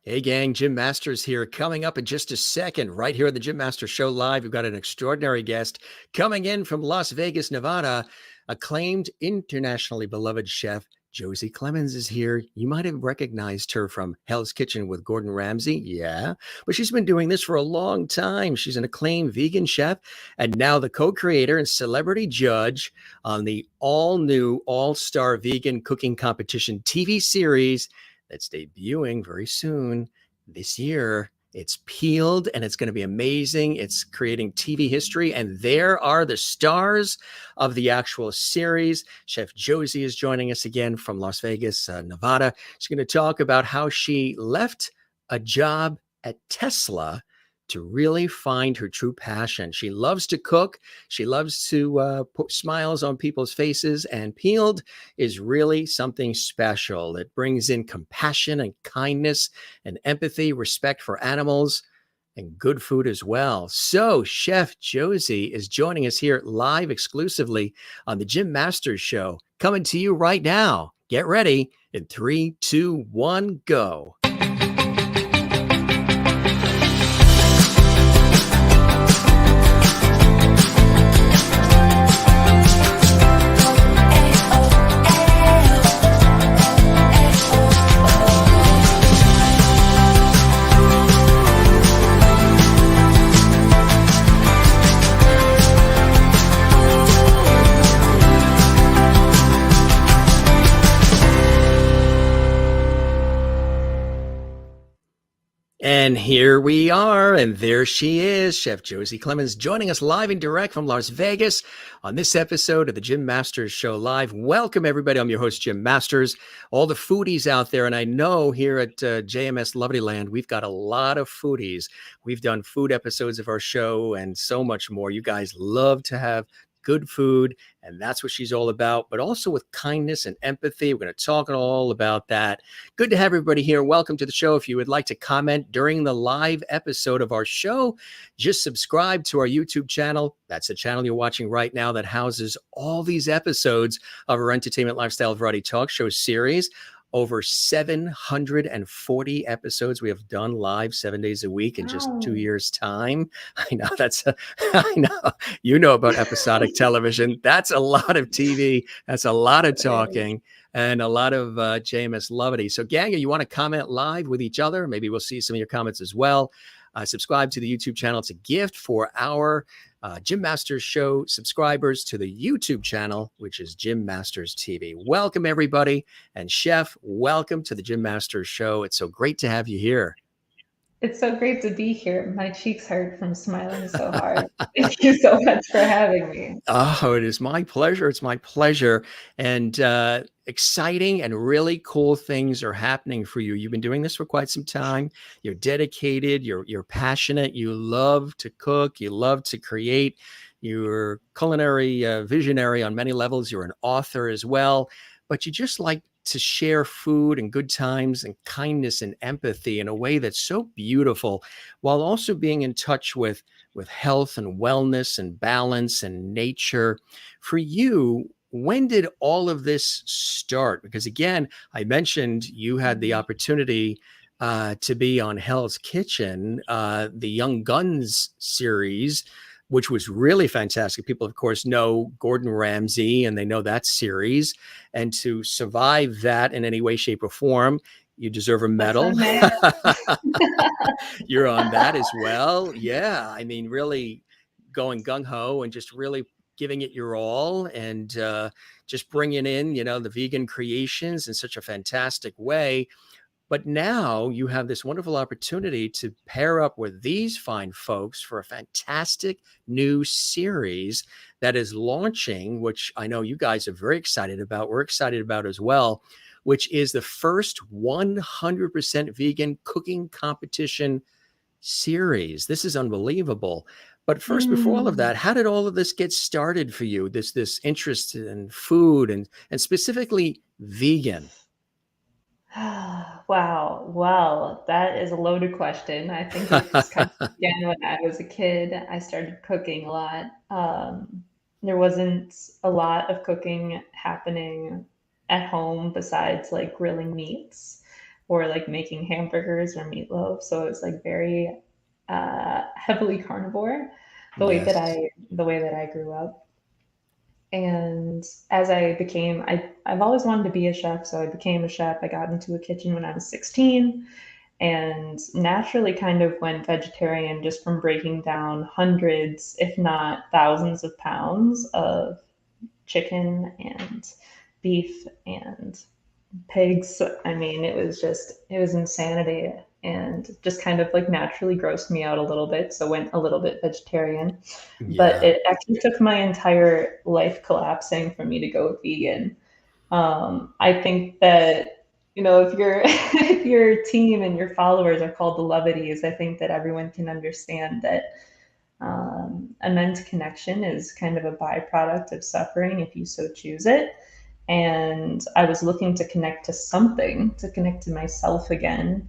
Hey gang, Jim Masters here. Coming up in just a second, right here on the Jim Masters Show Live, we've got an extraordinary guest coming in from Las Vegas, Nevada. Acclaimed, internationally beloved chef Josie Clemens is here. You might have recognized her from Hell's Kitchen with Gordon Ramsay. Yeah, but she's been doing this for a long time. She's an acclaimed vegan chef and now the co-creator and celebrity judge on the all-new All-Star Vegan Cooking Competition TV series that's debuting very soon this year. It's Peeled and it's going to be amazing. It's creating TV history. And there are the stars of the actual series. Chef Josie is joining us again from Las Vegas, Nevada. She's going to talk about how she left a job at Tesla to really find her true passion. She loves to cook. She loves to put smiles on people's faces, and Peeled is really something special. It brings in compassion and kindness and empathy, respect for animals, and good food as well. So Chef Josie is joining us here live exclusively on the Jim Masters Show, coming to you right now. Get ready in 3, 2, 1, go. And here we are, and there she is, Chef Josie Clemens, joining us live and direct from Las Vegas on this episode of the Jim Masters Show Live. Welcome, everybody. I'm your host, Jim Masters. All the foodies out there, and I know here at JMS Lovelyland, we've got a lot of foodies. We've done food episodes of our show and so much more. You guys love to have good food, and that's what she's all about, but also with kindness and empathy. We're going to talk all about that. Good to have everybody here. Welcome to the show. If you would like to comment during the live episode of our show, just subscribe to our YouTube channel. That's the channel you're watching right now that houses all these episodes of our entertainment, lifestyle, variety talk show series. Over 740 episodes we have done live 7 days a week in just 2 years' time. I know I know you know about episodic television. That's a lot of TV. That's a lot of talking and a lot of JMS levity. So, gang, you want to comment live with each other? Maybe we'll see some of your comments as well. Subscribe to the YouTube channel. It's a gift for our Jim Masters Show subscribers to the YouTube channel, which is Jim Masters TV. Welcome, everybody. And Chef, welcome to the Jim Masters Show. It's so great to have you here. It's so great to be here. My cheeks hurt from smiling so hard. Thank you so much for having me. Oh, it is my pleasure. It's my pleasure. And exciting and really cool things are happening for you. You've been doing this for quite some time. You're dedicated. You're passionate. You love to cook. You love to create. You're culinary visionary on many levels. You're an author as well. But you just like to share food and good times and kindness and empathy in a way that's so beautiful, while also being in touch with health and wellness and balance and nature. For you, when did all of this start? Because again, I mentioned you had the opportunity to be on Hell's Kitchen, the Young Guns series, which was really fantastic. People, of course, know Gordon Ramsay and they know that series. And to survive that in any way, shape, or form, you deserve a medal. You're on that as well. Yeah. I mean, really going gung-ho and just really giving it your all and just bringing in, the vegan creations in such a fantastic way. But now you have this wonderful opportunity to pair up with these fine folks for a fantastic new series that is launching, which I know you guys are very excited about. We're excited about as well, which is the first 100% vegan cooking competition series. This is unbelievable. But first, before all of that, how did all of this get started for you? This interest in food and specifically vegan? Wow. Well, that is a loaded question. I think it just kind of began when I was a kid. I started cooking a lot. There wasn't a lot of cooking happening at home besides like grilling meats. or like making hamburgers or meatloaf. So it was like very heavily carnivore, Yes. the way that I grew up. And as I became, I've always wanted to be a chef, so I became a chef. I got into a kitchen when I was 16 and naturally kind of went vegetarian just from breaking down hundreds, if not thousands of pounds of chicken and beef and pigs. I mean, it was insanity and just kind of like naturally grossed me out a little bit. So went a little bit vegetarian. But Yeah. it actually took my entire life collapsing for me to go vegan. I think that, you know, if your if your team and your followers are called the Lovedies, I think that everyone can understand that immense connection is kind of a byproduct of suffering if you so choose it. And I was looking to connect to something, to connect to myself again.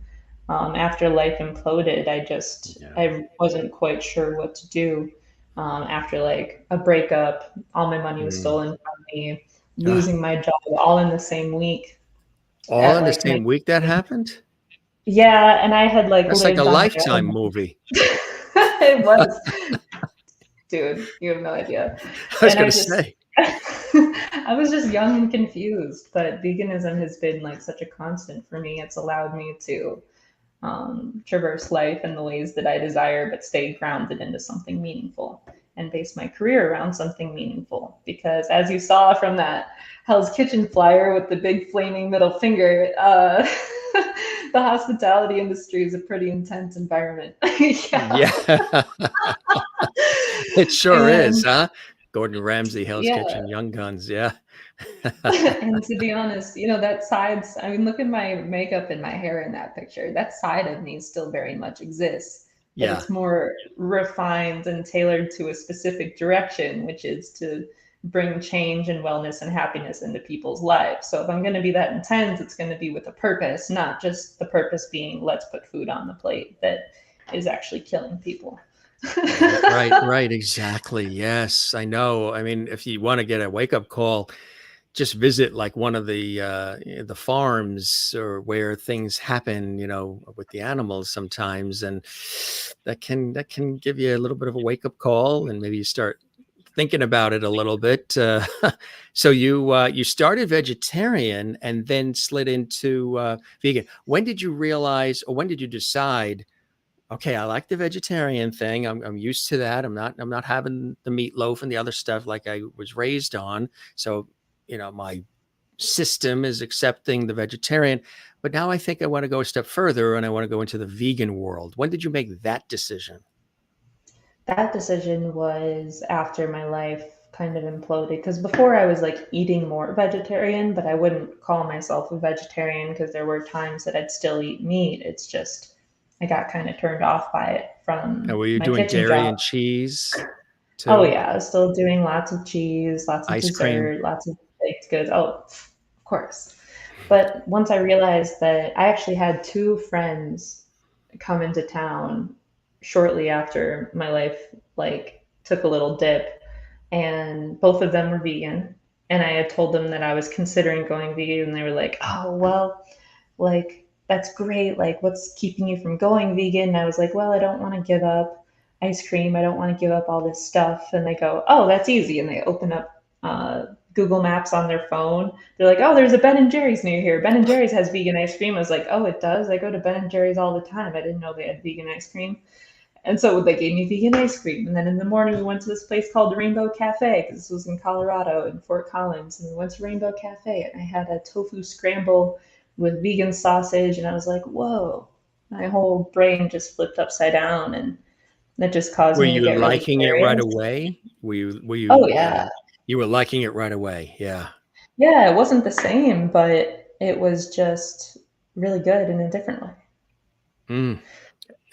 After life imploded, Yeah. I wasn't quite sure what to do. After like a breakup, all my money was Mm. stolen from me, Ah, losing my job all in the same week all at in the like same week that 19. happened? Yeah, and I had like That's like a lived on my Lifetime own. movie. It was, dude, you have no idea. I was And going I to just, say. I was just young and confused, but veganism has been like such a constant for me. It's allowed me to traverse life in the ways that I desire, but stay grounded into something meaningful and base my career around something meaningful. Because as you saw from that Hell's Kitchen flyer with the big flaming middle finger, the hospitality industry is a pretty intense environment. Yeah. Yeah. It sure is, And huh? Gordon Ramsay, Hell's yeah, Kitchen, Young Guns. Yeah. and to be honest, you know, that side's, I mean, look at my makeup and my hair in that picture. That side of me still very much exists, but Yeah. it's more refined and tailored to a specific direction, which is to bring change and wellness and happiness into people's lives. So if I'm going to be that intense, it's going to be with a purpose, not just the purpose being let's put food on the plate that is actually killing people. Right, right, right. Exactly. Yes, I know. I mean, if you want to get a wake up call, just visit like one of the farms or where things happen, with the animals sometimes, and that can give you a little bit of a wake up call, and maybe you start thinking about it a little bit. So you started vegetarian and then slid into vegan. When did you realize, or when did you decide? Okay, I like the vegetarian thing. I'm used to that. I'm not having the meatloaf and the other stuff like I was raised on. So, my system is accepting the vegetarian. But now I think I want to go a step further and I want to go into the vegan world. When did you make that decision? That decision was after my life kind of imploded because before I was like eating more vegetarian, but I wouldn't call myself a vegetarian because there were times that I'd still eat meat. It's just I got kind of turned off by it And from were you my doing kitchen dairy job. and cheese Oh too? yeah, I was still doing lots of cheese, lots of Ice cream? dessert, lots of baked goods. Oh, of course. But once I realized that I actually had two friends come into town shortly after my life like took a little dip, and both of them were vegan, and I had told them that I was considering going vegan, and they were like, "Oh, well, like that's great. Like what's keeping you from going vegan?" And I was like, "Well, I don't want to give up ice cream. I don't want to give up all this stuff." And they go, "Oh, that's easy." And they open up Google Maps on their phone. They're like, "Oh, there's a Ben and Jerry's near here. Ben and Jerry's has vegan ice cream." I was like, "Oh, it does? I go to Ben and Jerry's all the time. I didn't know they had vegan ice cream." And so they gave me vegan ice cream. And then in the morning, we went to this place called Rainbow Cafe because this was in Colorado in Fort Collins. And we went to Rainbow Cafe and I had a tofu scramble with vegan sausage. And I was like, whoa, my whole brain just flipped upside down. And that just caused Were me to you get really liking it right curious. away? Oh, yeah. You were liking it right away? Yeah. Yeah, it wasn't the same, but it was just really good in a different way. Mm,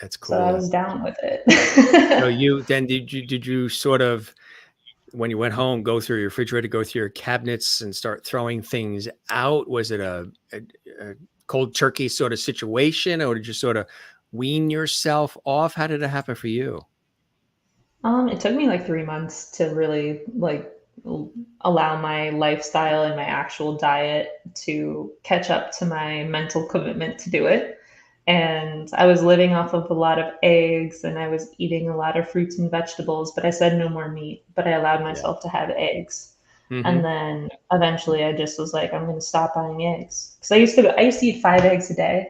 that's So I cool. was down with So it. you then did you sort of, when you went home, go through your refrigerator, go through your cabinets and start throwing things out? Was it a cold turkey sort of situation, or did you sort of wean yourself off? How did it happen for you? It took me like 3 months to really like allow my lifestyle and my actual diet to catch up to my mental commitment to do it. And I was living off of a lot of eggs and I was eating a lot of fruits and vegetables, but I said no more meat, but I allowed Yeah. myself to have eggs. And Hmm. then eventually I just was like, I'm going to stop buying eggs. Cause I used to eat 5 eggs a day.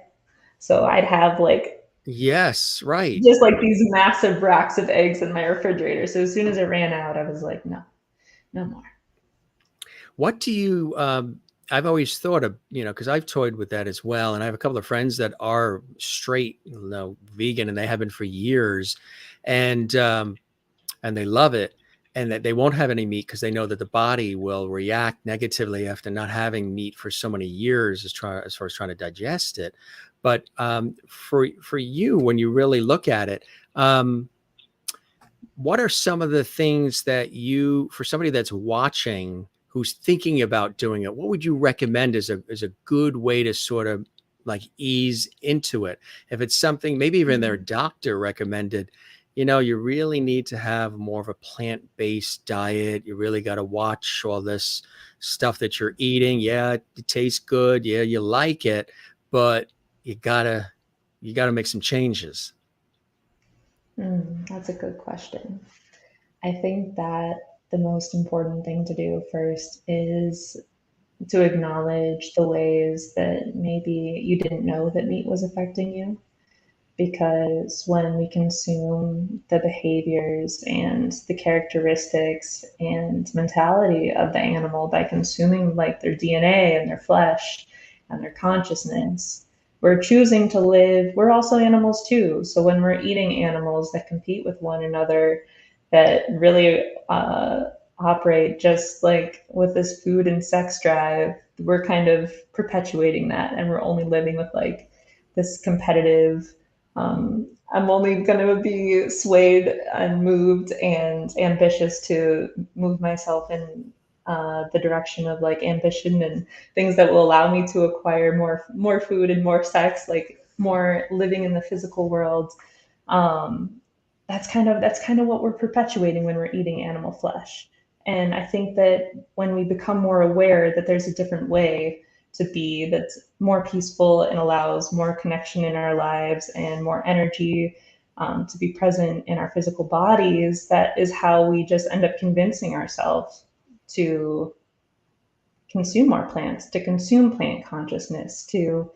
So I'd have like Yes, right. just like these massive racks of eggs in my refrigerator. So as soon as it ran out, I was like, no, no more. What do you, I've always thought of, because I've toyed with that as well. And I have a couple of friends that are straight, vegan, and they have been for years. And, and they love it, and that they won't have any meat because they know that the body will react negatively after not having meat for so many years as far as trying to digest it. But for you, when you really look at it, what are some of the things that for somebody that's watching who's thinking about doing it, what would you recommend as a good way to sort of like ease into it? If it's something maybe even their doctor recommended, you really need to have more of a plant-based diet. You really got to watch all this stuff that you're eating. Yeah, it tastes good. Yeah, you like it, but you gotta make some changes. That's a good question. I think that the most important thing to do first is to acknowledge the ways that maybe you didn't know that meat was affecting you. Because when we consume the behaviors and the characteristics and mentality of the animal by consuming like their DNA and their flesh and their consciousness, we're choosing to live. We're also animals too. So when we're eating animals that compete with one another, that really operate just like with this food and sex drive, we're kind of perpetuating that, and we're only living with like this competitive, I'm only going to be swayed and moved and ambitious to move myself in the direction of like ambition and things that will allow me to acquire more food and more sex, like more living in the physical world. Um, that's kind of what we're perpetuating when we're eating animal flesh. And I think that when we become more aware that there's a different way to be that's more peaceful and allows more connection in our lives and more energy, to be present in our physical bodies, that is how we just end up convincing ourselves to consume more plants, to consume plant consciousness, to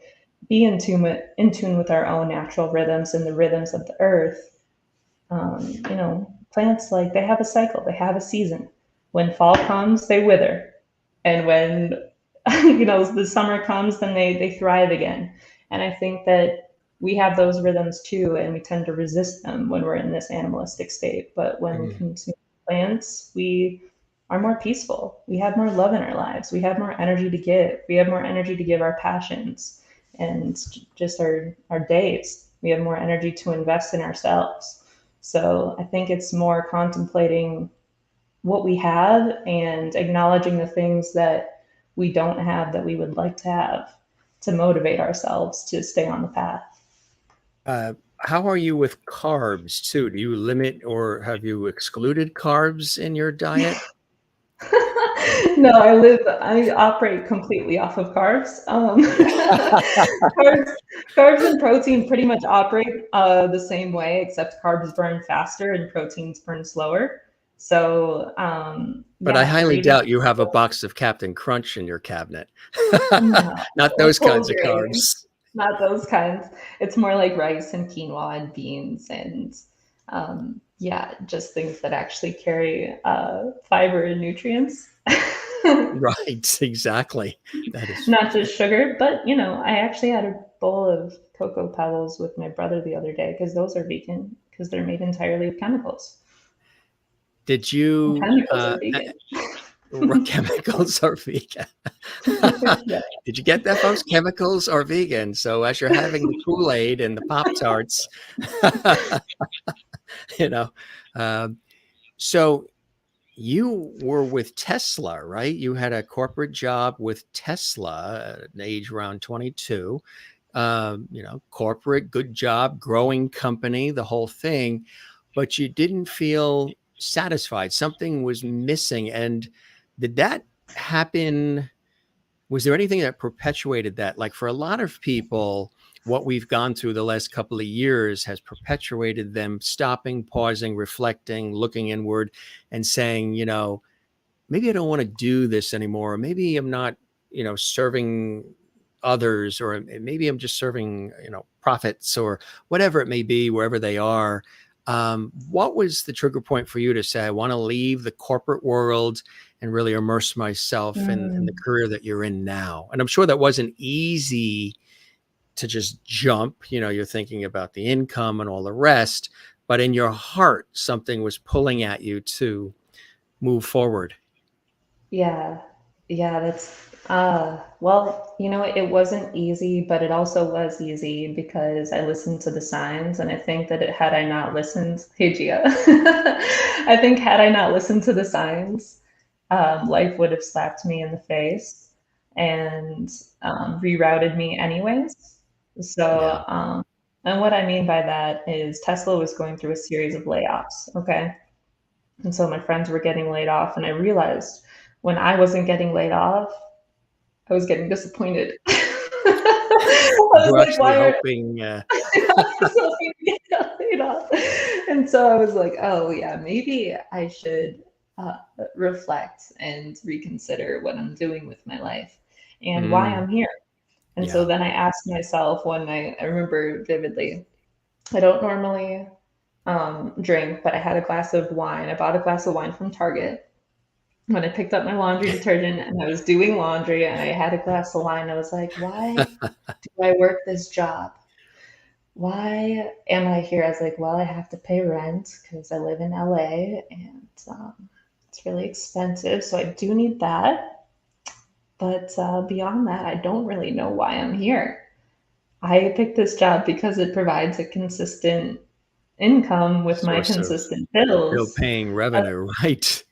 be in tune with our own natural rhythms and the rhythms of the earth. Plants, like, they have a cycle, they have a season. When fall comes, they wither, and when the summer comes, then they thrive again. And I think that we have those rhythms too, and we tend to resist them when we're in this animalistic state. But when we Mm. consume plants, we are more peaceful, we have more love in our lives, we have more energy to give, we have more energy to give our passions and just our days. We have more energy to invest in ourselves. So I think it's more contemplating what we have and acknowledging the things that we don't have that we would like to have, to motivate ourselves to stay on the path. How are you with carbs too? Do you limit or have you excluded carbs in your diet? No, I operate completely off of carbs. carbs, carbs and protein pretty much operate the same way, except carbs burn faster and proteins burn slower. So, But I yeah, if you're highly eating, doubt you have a box of Captain Crunch in your cabinet. no, Not it's those whole kinds of grain. carbs. Not those kinds. It's more like rice and quinoa and beans and, yeah, just things that actually carry fiber and nutrients. Right, exactly. That is. Not just sugar, but I actually had a bowl of cocoa pebbles with my brother the other day because those are vegan because they're made entirely of chemicals. Did And you chemicals are vegan. chemicals are vegan? Yeah. Did you get that, folks? Chemicals are vegan. So as you're having the Kool-Aid and the Pop-Tarts, you know, um, so you were with Tesla, right? You had a corporate job with Tesla at an age around 22. Corporate, good job, growing company, the whole thing. But you didn't feel satisfied. Something was missing. And did that happen? Was there anything that perpetuated that? Like for a lot of people, what we've gone through the last couple of years has perpetuated them stopping, pausing, reflecting, looking inward, and saying, maybe I don't want to do this anymore. Or maybe I'm not, serving others, or maybe I'm just serving, profits, or whatever it may be, wherever they are. What was the trigger point for you to say, I want to leave the corporate world and really immerse myself in the Mm, career that you're in now? And I'm sure that wasn't easy to just jump. You're thinking about the income and all the rest, but in your heart, something was pulling at you to move forward. yeah. Yeah, well, it wasn't easy, but it also was easy because I listened to the signs. And I think that had I not listened, hey, Gia, I think had I not listened to the signs, life would have slapped me in the face and rerouted me anyways. Yeah. So, and what I mean by that is Tesla was going through a series of layoffs. Okay. And so my friends were getting laid off, and I realized when I wasn't getting laid off, I was getting disappointed. I You was were like, actually why are hoping, I was hoping to get laid off? And so I was like, oh yeah, maybe I should uh, reflect and reconsider what I'm doing with my life and why mm, I'm here. And so yeah, then I asked myself one night, I remember vividly, I don't normally drink, but I had a glass of wine. I bought a glass of wine from Target when I picked up my laundry detergent and I was doing laundry and I had a glass of wine. I was like, why do I work this job? Why am I here? I was like, well, I have to pay rent because I live in LA and it's really expensive. So I do need that. But beyond that, I don't really know why I'm here. I picked this job because it provides a consistent income with my source of consistent bill bills. paying Uh, revenue, right?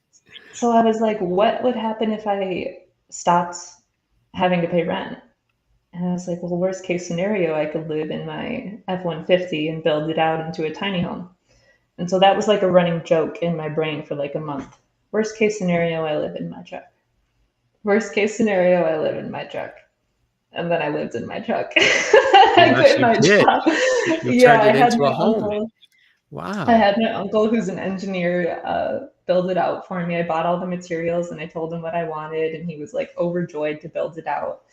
so I was like, what would happen if I stopped having to pay rent? And I was like, well, worst case scenario, I could live in my F-150 and build it out into a tiny home. And so that was like a running joke in my brain for like a month. Worst case scenario, I live in my truck. Worst case scenario, I live in my truck. And then I lived in my truck. You I quit actually my did. job. You Yeah, turned I it had into a my home. uncle. I Wow. had my uncle who's an engineer build it out for me. I bought all the materials and I told him what I wanted, and he was like overjoyed to build it out.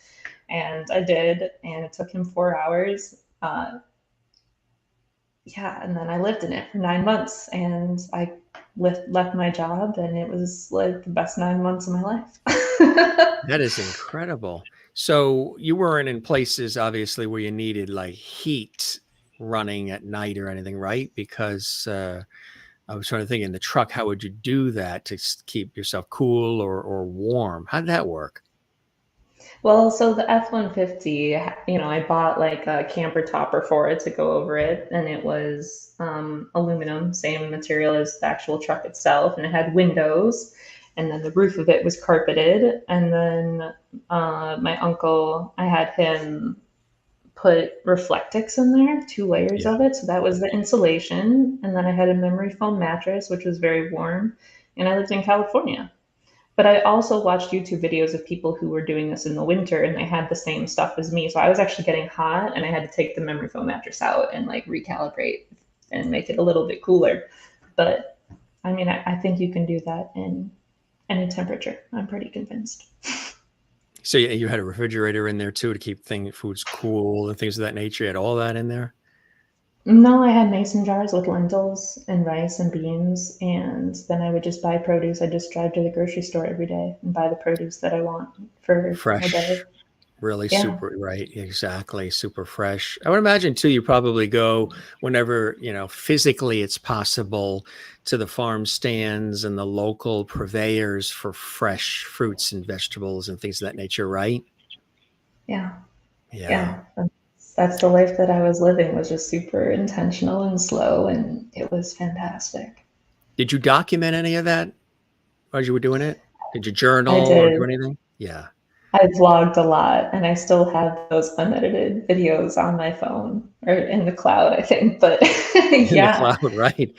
And I did, and it took him 4 hours. Yeah, and then I lived in it for 9 months, and I left my job, and it was like the best 9 months of my life. That is incredible. So you weren't in places obviously where you needed like heat running at night or anything, right? Because I was trying to think, in the truck, how would you do that to keep yourself cool or warm? How did that work? Well, so the F-150, I bought like a camper topper for it to go over it, and it was aluminum, same material as the actual truck itself, and it had windows, and then the roof of it was carpeted, and then my uncle, I had him put Reflectix in there, 2 layers Yeah. of it, so that was the insulation, and then I had a memory foam mattress, which was very warm, and I lived in California. But I also watched YouTube videos of people who were doing this in the winter and they had the same stuff as me. So I was actually getting hot and I had to take the memory foam mattress out and like recalibrate and make it a little bit cooler. But I mean, I think you can do that in any temperature. I'm pretty convinced. So you had a refrigerator in there too to keep foods cool and things of that nature. You had all that in there. No, I had mason jars with lentils and rice and beans, and then I would just buy produce. I just drive to the grocery store every day and buy the produce that I want for my day. Fresh, really Yeah. super, right? Exactly, super fresh. I would imagine too, you probably go whenever, physically it's possible, to the farm stands and the local purveyors for fresh fruits and vegetables and things of that nature, right? Yeah. Yeah. Yeah. That's the life that I was living, was just super intentional and slow, and it was fantastic. Did you document any of that as you were doing it? Did you I journal or do did. anything? Yeah. I vlogged a lot, and I still have those unedited videos on my phone or in the cloud, I think. But In the yeah, cloud, right?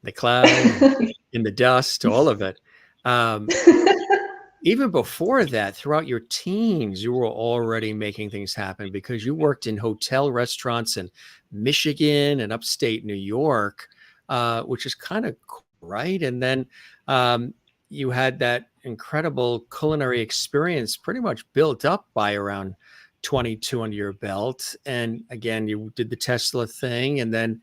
the cloud and in the dust, all of it. Um, Even before that, throughout your teens, you were already making things happen because you worked in hotel restaurants in Michigan and upstate New York, which is kind of cool, right? And then um, you had that incredible culinary experience pretty much built up by around 22 under your belt. And again, you did the Tesla thing, and then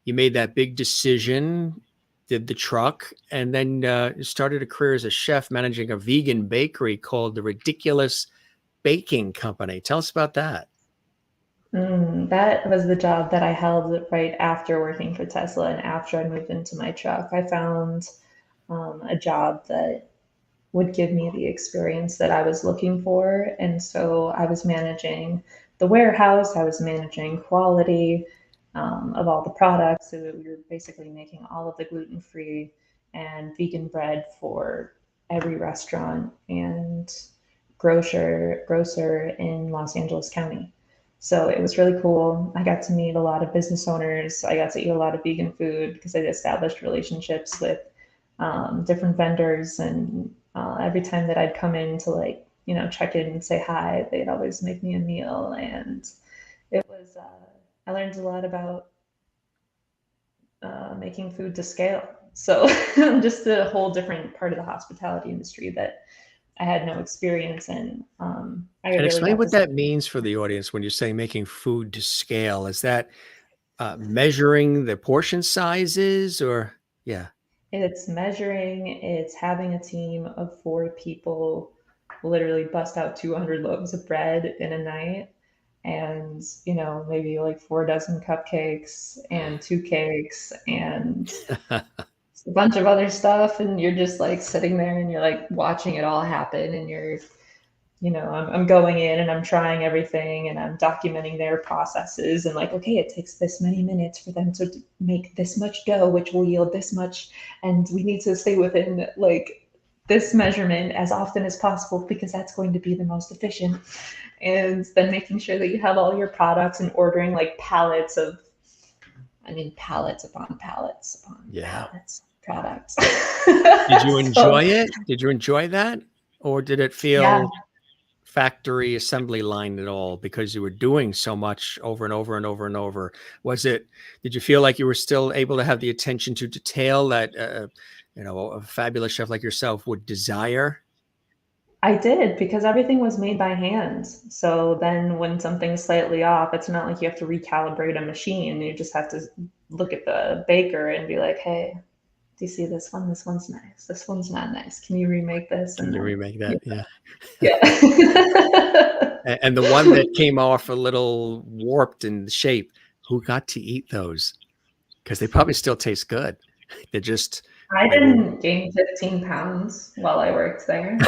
you made that big decision, did the truck, and then started a career as a chef managing a vegan bakery called the Ridiculous Baking Company. Tell us about that. That was the job that I held right after working for Tesla and after I moved into my truck. I found a job that would give me the experience that I was looking for. And so I was managing the warehouse, I was managing quality of all the products. So we were basically making all of the gluten free and vegan bread for every restaurant and grocer in Los Angeles County. So it was really cool. I got to meet a lot of business owners. I got to eat a lot of vegan food because I established relationships with different vendors. And every time that I'd come in to check in and say hi, they'd always make me a meal. And it was, I learned a lot about making food to scale. So just a whole different part of the hospitality industry that I had no experience in. I And really explain got to what that means for the audience when you say making food to scale. Is that measuring the portion sizes or, yeah? It's measuring, it's having a team of 4 people literally bust out 200 loaves of bread in a night and, maybe like 4 dozen cupcakes and 2 cakes and a bunch of other stuff. And you're just like sitting there and you're like watching it all happen. And I'm going in and I'm trying everything and I'm documenting their processes and like, okay, it takes this many minutes for them to make this much dough, which will yield this much. And we need to stay within like this measurement as often as possible because that's going to be the most efficient. And then making sure that you have all your products and ordering like pallets upon pallets upon Yeah. pallets of products. Did you So enjoy it? Did you enjoy that? Or did it yeah, feel factory assembly line at all because you were doing so much over and over and over and over? Did you feel like you were still able to have the attention to detail that, a fabulous chef like yourself would desire? I did because everything was made by hand. So then when something's slightly off, it's not like you have to recalibrate a machine. You just have to look at the baker and be like, hey, do you see this one? This one's nice. This one's not nice. Can you remake this? Can And you then, remake yeah. that? Yeah. Yeah. And the one that came off a little warped in shape, who got to eat those? Because they probably still taste good. They're just I maybe. didn't gain 15 pounds while I worked there.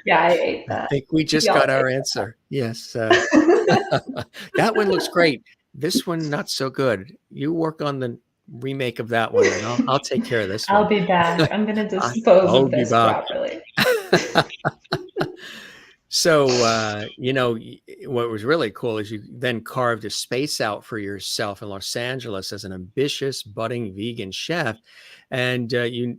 Yeah, I ate I that. think we We just all got our ate answer. Yes. that. That one looks great. This one, not so good. You work on the remake of that one, and I'll take care of this I'll one. be back. I'm going to I, dispose I'll of be this back. properly. So, what was really cool is you then carved a space out for yourself in Los Angeles as an ambitious, budding vegan chef. And you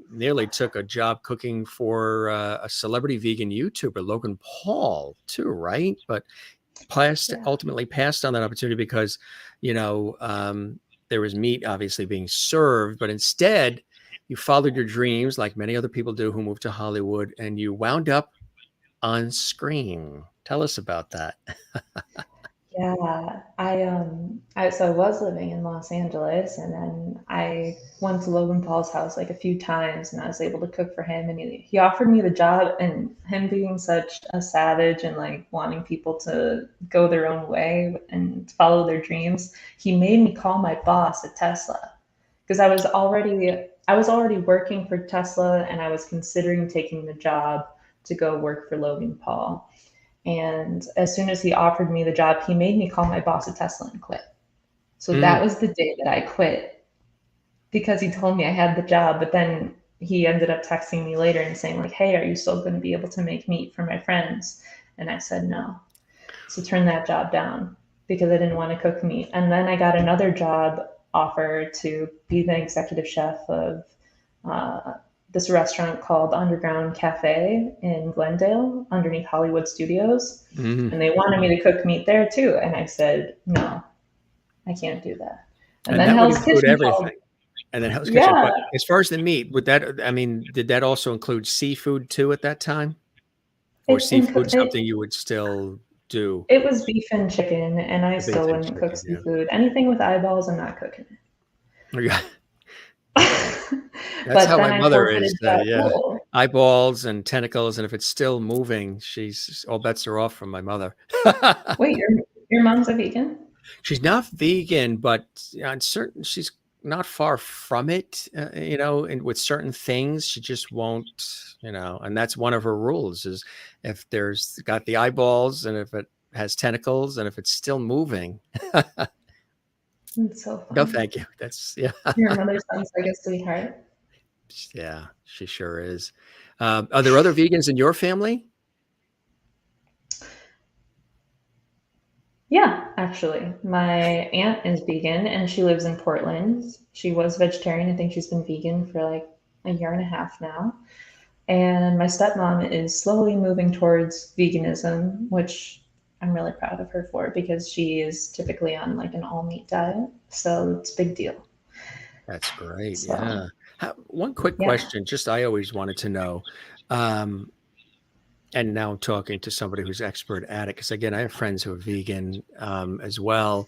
nearly took a job cooking for a celebrity vegan YouTuber, Logan Paul, too, right? But Yeah. ultimately passed on that opportunity because, there was meat obviously being served, but instead you followed your dreams like many other people do who moved to Hollywood, and you wound up on screen. Tell us about that. Yeah, I was living in Los Angeles and then I went to Logan Paul's house like a few times and I was able to cook for him and he offered me the job and him being such a savage and like wanting people to go their own way and follow their dreams, he made me call my boss at Tesla because I was already working for Tesla and I was considering taking the job to go work for Logan Paul. And as soon as he offered me the job, he made me call my boss at Tesla and quit. So that Mm, was the day that I quit because he told me I had the job. But then he ended up texting me later and saying, like, hey, are you still going to be able to make meat for my friends? And I said no. So turn that job down because I didn't want to cook meat. And then I got another job offer to be the executive chef of this restaurant called Underground Cafe in Glendale underneath Hollywood Studios. Mhm. And they wanted me to cook meat there too. And I said, no, I can't do that. And And then that would Hell's include Kitchen called. everything. And then Hell's Kitchen. Yeah, But as far as the meat, would that, I mean, did that also include seafood too at that time? Or it, seafood something it, you would still do? it was beef and chicken, and I The beef still and wouldn't cook chicken, yeah. seafood. Anything with eyeballs, I'm not cooking Yeah. it. That's But how then my I mother forfeited is. that Yeah. role. Eyeballs and tentacles. And if it's still moving, she's all bets are off from my mother. Wait, your mom's a vegan? She's not vegan, but on certain, she's not far from it, and with certain things, she just won't, and that's one of her rules is if there's got the eyeballs and if it has tentacles and if it's still moving, It's so no, funny. thank you. That's, yeah. Your mother sounds like a sweetheart. Yeah, she sure is. Are there other vegans in your family? Yeah, actually. My aunt is vegan and she lives in Portland. She was vegetarian. I think she's been vegan for like a year and a half now. And my stepmom is slowly moving towards veganism, which I'm really proud of her for because she is typically on like an all meat diet. So it's a big deal. That's great. So, Yeah. One quick yeah. question, just I always wanted to know. Um, and now I'm talking to somebody who's expert at it, because again, I have friends who are vegan as well.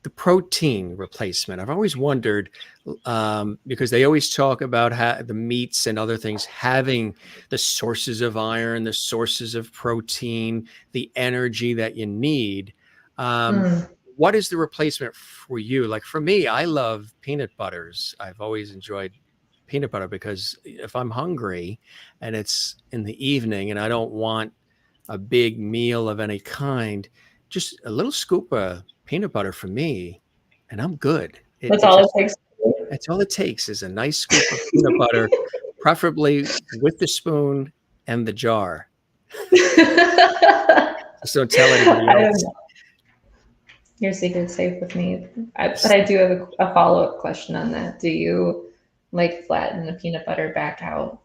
The protein replacement, I've always wondered, because they always talk about how the meats and other things having the sources of iron, the sources of protein, the energy that you need. Um, Mm. what is the replacement for you? Like for me, I love peanut butters. I've always enjoyed peanut butter because if I'm hungry and it's in the evening and I don't want a big meal of any kind, just a little scoop of peanut butter for me, and I'm good. It, That's it all it just, takes. that's all it takes is a nice scoop of peanut butter, preferably with the spoon and the jar. Just don't tell anybody I don't else. know. Your secret's safe with me. But I do have a follow-up question on that. Do you like flatten the peanut butter back out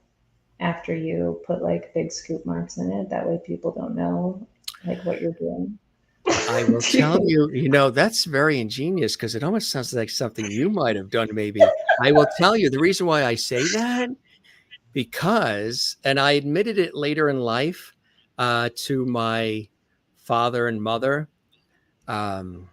after you put like big scoop marks in it? That way people don't know like what you're doing. I will Do tell you- you, that's very ingenious because it almost sounds like something you might have done, maybe. I will tell you the reason why I say that, because, and I admitted it later in life to my father and mother. Um,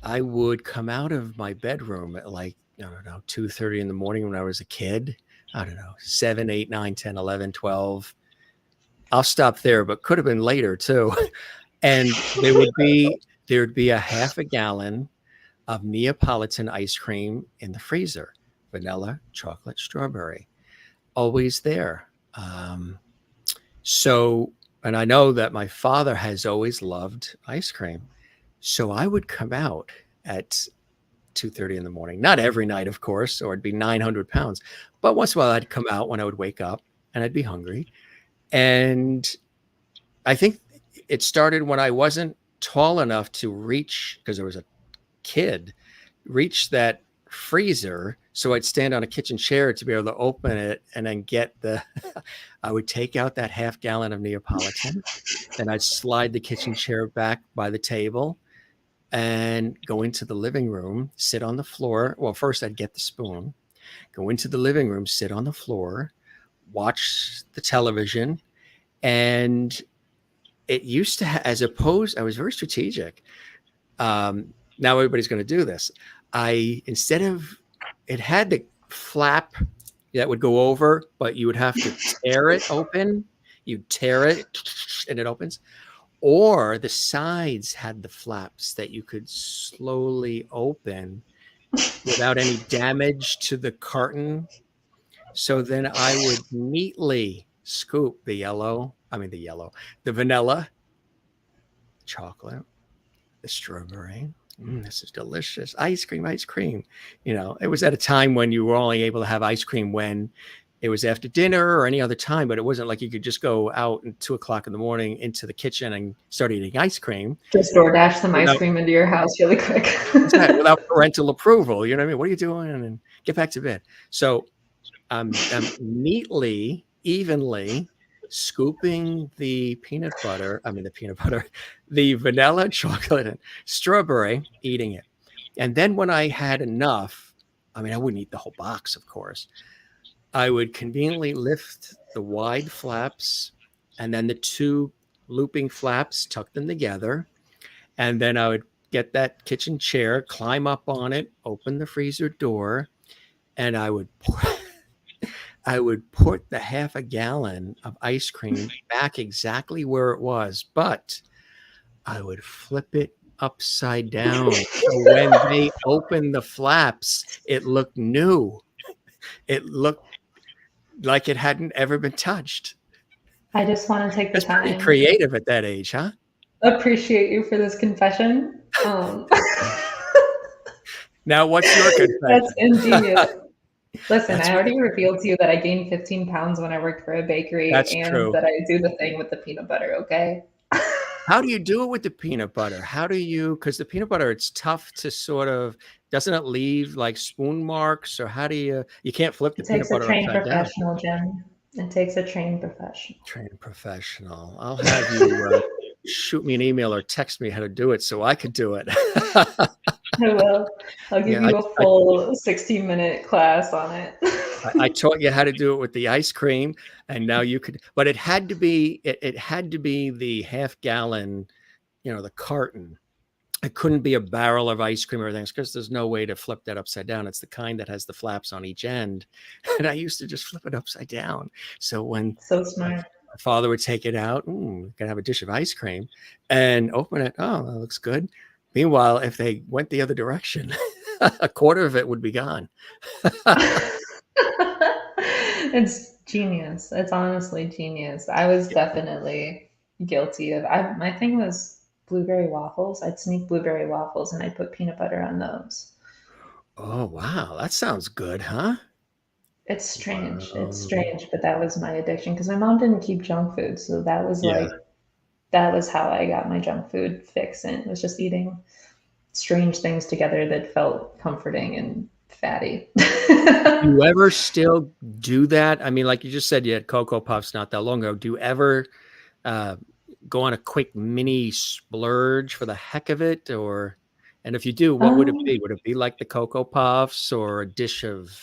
I would come out of my bedroom at like, I don't know, 2:30 in the morning when I was a kid. I don't know, 7, 8, 9, 10, 11, 12. I'll stop there, but could have been later too. And there'd be a half a gallon of Neapolitan ice cream in the freezer, vanilla, chocolate, strawberry, always there. So, and I know that my father has always loved ice cream. So I would come out at 2:30 in the morning, not every night, of course, or it'd be 900 pounds. But once in a while, I'd come out when I would wake up and I'd be hungry. And I think it started when I wasn't tall enough to reach, because there was a kid, reach that freezer. So I'd stand on a kitchen chair to be able to open it and then get I would take out that half gallon of Neapolitan. Then I'd slide the kitchen chair back by the table and go into the living room, sit on the floor. Well, first I'd get the spoon, go into the living room, sit on the floor, watch the television. And it used to, I was very strategic. Now everybody's going to do this. It had the flap that would go over, but you would have to tear it open. You tear it and it opens. Or the sides had the flaps that you could slowly open without any damage to the carton. So then I would neatly scoop the vanilla, chocolate, the strawberry. This is delicious. Ice cream, ice cream. It was at a time when you were only able to have ice cream when it was after dinner or any other time, but it wasn't like you could just go out at 2 o'clock in the morning into the kitchen and start eating ice cream Just DoorDash some ice without cream into your house really quick. without parental approval. You know what I mean? What are you doing? And get back to bed. So I'm neatly, evenly scooping the the vanilla, chocolate, and strawberry, eating it. And then when I had enough, I mean, I wouldn't eat the whole box, of course. I would conveniently lift the wide flaps and then the two looping flaps, tuck them together. And then I would get that kitchen chair, climb up on it, open the freezer door, and I would put the half a gallon of ice cream back exactly where it was, but I would flip it upside down. So when they opened the flaps, it looked new. It looked like it hadn't ever been touched. I just want to take the That's pretty time. creative at that age, huh? Appreciate you for this confession. Now, what's your confession? That's ingenious. Listen, That's I already revealed to you that I gained 15 pounds when I worked for a bakery and that I do the thing with the peanut butter, okay? How do you do it with the peanut butter? How do you, because the peanut butter, it's tough to sort of, doesn't it leave like spoon marks? Or how do you can't flip the peanut butter upside down. It takes a trained professional, Jim. It takes a trained professional. Trained professional. I'll have you shoot me an email or text me how to do it so I could do it. I will. I'll give you a full 16-minute class on it. I taught you how to do it with the ice cream, and now you could. But it had to be the half gallon, the carton. It couldn't be a barrel of ice cream or anything because there's no way to flip that upside down. It's the kind that has the flaps on each end, and I used to just flip it upside down. So when smart. My father would take it out, gonna have a dish of ice cream, and open it. Oh, that looks good. Meanwhile, if they went the other direction, a quarter of it would be gone. It's genius. It's honestly genius. I was definitely guilty of. My thing was blueberry waffles. I'd sneak blueberry waffles and I'd put peanut butter on those. Oh, wow. That sounds good, huh? It's strange. Wow. It's strange, but that was my addiction because my mom didn't keep junk food. So that was that was how I got my junk food fix. And it was just eating strange things together that felt comforting and fatty. Do you ever still do that? I mean, like you just said, you had Cocoa Puffs not that long ago. Do you ever go on a quick mini splurge for the heck of it? And if you do, what would it be? Would it be like the Cocoa Puffs or a dish of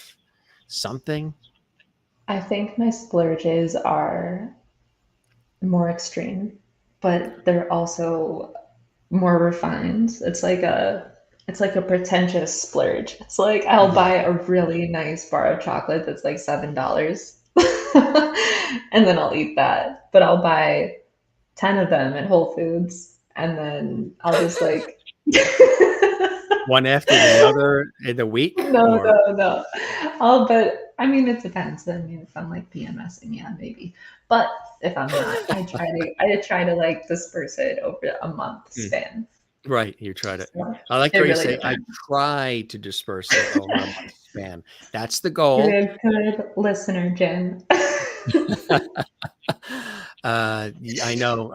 something? I think my splurges are more extreme, but they're also more refined. It's like a pretentious splurge. It's like I'll buy a really nice bar of chocolate that's like $7 and then I'll eat that. But I'll buy 10 of them at Whole Foods and then I'll just like one after the other in the week? No. But I mean, it depends. I mean, if I'm like PMSing, yeah, maybe. But if I'm not, I try to like disperse it over a month span. Right, you tried it. I like how you say, I try to disperse it over a month span. That's the goal. Good listener, Jen. I know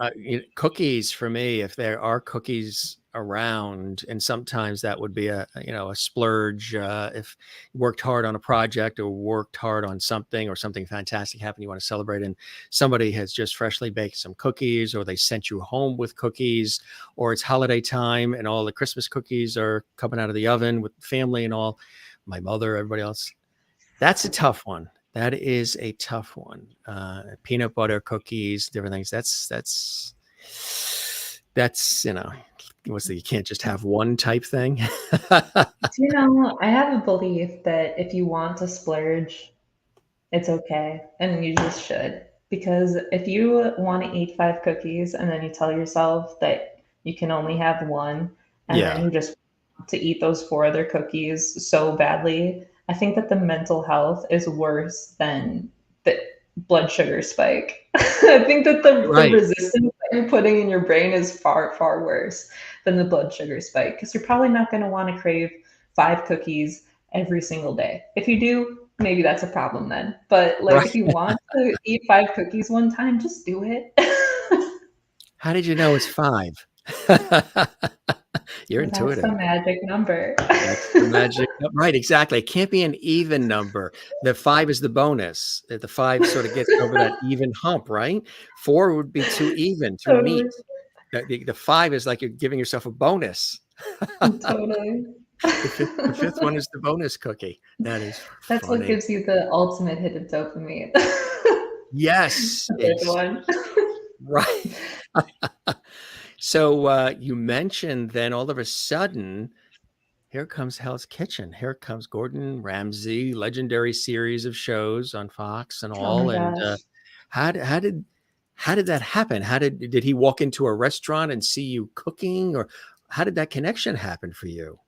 cookies for me, if there are cookies around, and sometimes that would be a splurge if you worked hard on a project or worked hard on something or something fantastic happened you want to celebrate, and somebody has just freshly baked some cookies or they sent you home with cookies, or it's holiday time and all the Christmas cookies are coming out of the oven with family and all, my mother, everybody else. That's a tough one. That is a tough one. Peanut butter cookies, different things. That's you can't just have one type thing. I have a belief that if you want to splurge, it's okay, and you just should. Because if you want to eat 5 cookies and then you tell yourself that you can only have one, and then you just want to eat those 4 other cookies so badly, I think that the mental health is worse than the blood sugar spike. I think that the resistance that you're putting in your brain is far, far worse than the blood sugar spike, because you're probably not going to want to crave 5 cookies every single day. If you do, maybe that's a problem then. But like, Right. if you want to eat 5 cookies one time, just do it. How did you know it's 5? You're That's the intuitive. magic number. That's the magic right, exactly. It can't be an even number. The 5 is the bonus. The 5 sort of gets over that even hump, right? 4 would be too even, too Totally, neat. The 5 is like you're giving yourself a bonus. totally. The fifth one is the bonus cookie. That is That's what funny. gives you the ultimate hit of dopamine. Yes, The fifth one. right. So, you mentioned then all of a sudden, here comes Hell's Kitchen. Here comes Gordon Ramsay, legendary series of shows on Fox and Oh my all, and, gosh. how did how did how did that happen? Did he walk into a restaurant and see you cooking, or how did that connection happen for you?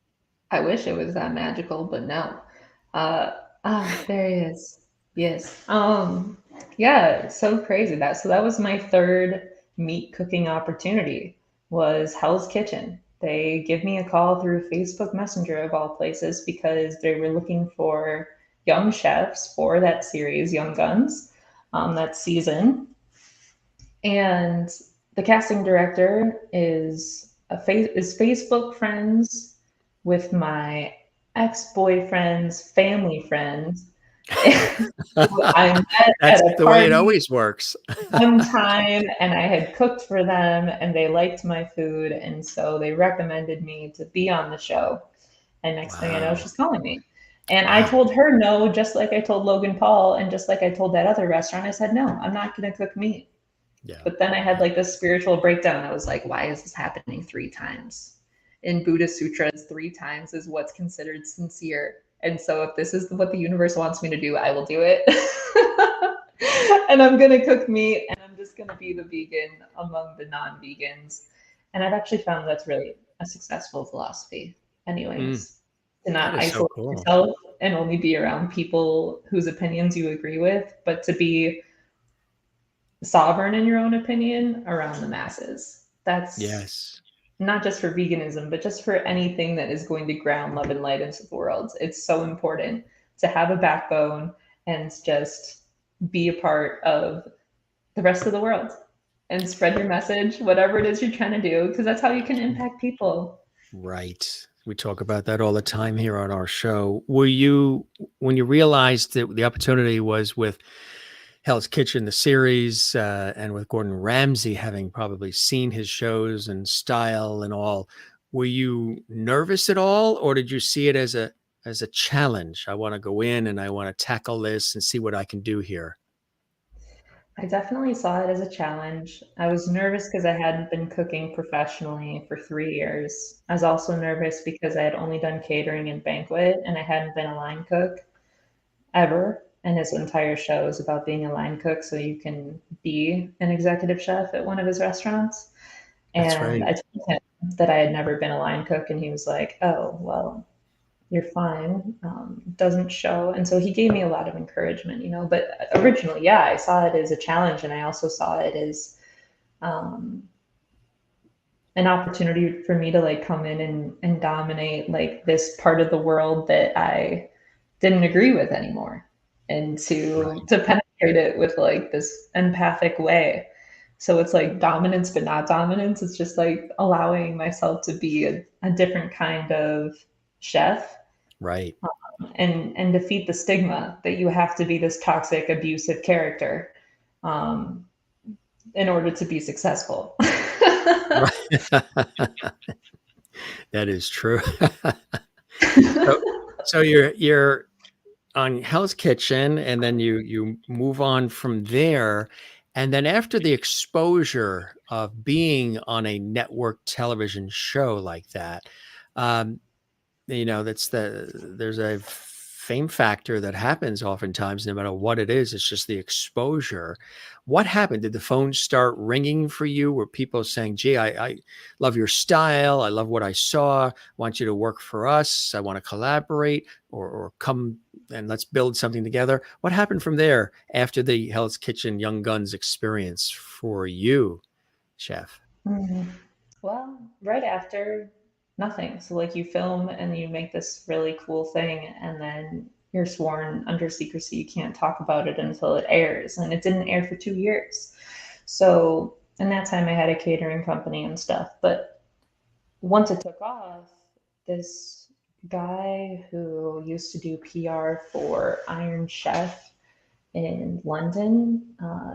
I wish it was that magical, but no. Uh, there he is. Yes. Yeah, so crazy that. So that was my third meat cooking opportunity was Hell's Kitchen. They give me a call through Facebook Messenger of all places because they were looking for young chefs for that series, Young Guns, that season. And the casting director is Facebook friends with my ex-boyfriend's family friends, who I met That's at a the way it party always works. one time, and I had cooked for them, and they liked my food, and so they recommended me to be on the show. And next thing I know, Wow. she's calling me. And I Wow. told her no, just like I told Logan Paul, and just like I told that other restaurant. I said, no, I'm not going to cook meat. Yeah. But then I had Yeah. like this spiritual breakdown. I was like, why is this happening 3 times? In Buddhist sutras, 3 times is what's considered sincere. And so if this is what the universe wants me to do, I will do it. And I'm going to cook meat and I'm just going to be the vegan among the non vegans. And I've actually found that's really a successful philosophy, Mm, anyways, to that not is so isolate cool. yourself and only be around people whose opinions you agree with, but to be sovereign in your own opinion around the masses. That's Yes. not just for veganism, but just for anything that is going to ground love and light into the world. It's so important to have a backbone and just be a part of the rest of the world and spread your message, whatever it is you're trying to do, because that's how you can impact people. Right. We talk about that all the time here on our show. Were you, when you realized that the opportunity was with Hell's Kitchen, the series, and with Gordon Ramsay having probably seen his shows and style and all, were you nervous at all, or did you see it as a challenge? I want to go in and I want to tackle this and see what I can do here. I definitely saw it as a challenge. I was nervous because I hadn't been cooking professionally for 3 years. I was also nervous because I had only done catering and banquet and I hadn't been a line cook ever. And his entire show is about being a line cook so you can be an executive chef at one of his restaurants. That's And right. I told him that I had never been a line cook, and he was like, "Oh, well, you're fine. Doesn't show." And so he gave me a lot of encouragement, you know. But originally, yeah, I saw it as a challenge, and I also saw it as um, an opportunity for me to like come in and dominate like this part of the world that I didn't agree with anymore, and Right. to penetrate it with like this empathic way. So it's like dominance, but not dominance. It's just like allowing myself to be a different kind of chef Right. and defeat the stigma that you have to be this toxic, abusive character um, in order to be successful. Right. That is true. So, so you're on Hell's Kitchen, and then you move on from there, and then after the exposure of being on a network television show like that, um, there's a fame factor that happens oftentimes, no matter what it is. It's just the exposure. What happened? Did the phone start ringing for you? Were people saying, "Gee, I love your style. I love what I saw. Want you to work for us. I want to collaborate, or come and let's build something together." What happened from there after the Hell's Kitchen Young Guns experience for you, Chef? Mm. Well, right after, nothing. So like you film and you make this really cool thing, and then you're sworn under secrecy. You can't talk about it until it airs. And it didn't air for 2 years. So in that time, I had a catering company and stuff. But once it took off, this guy who used to do PR for Iron Chef in London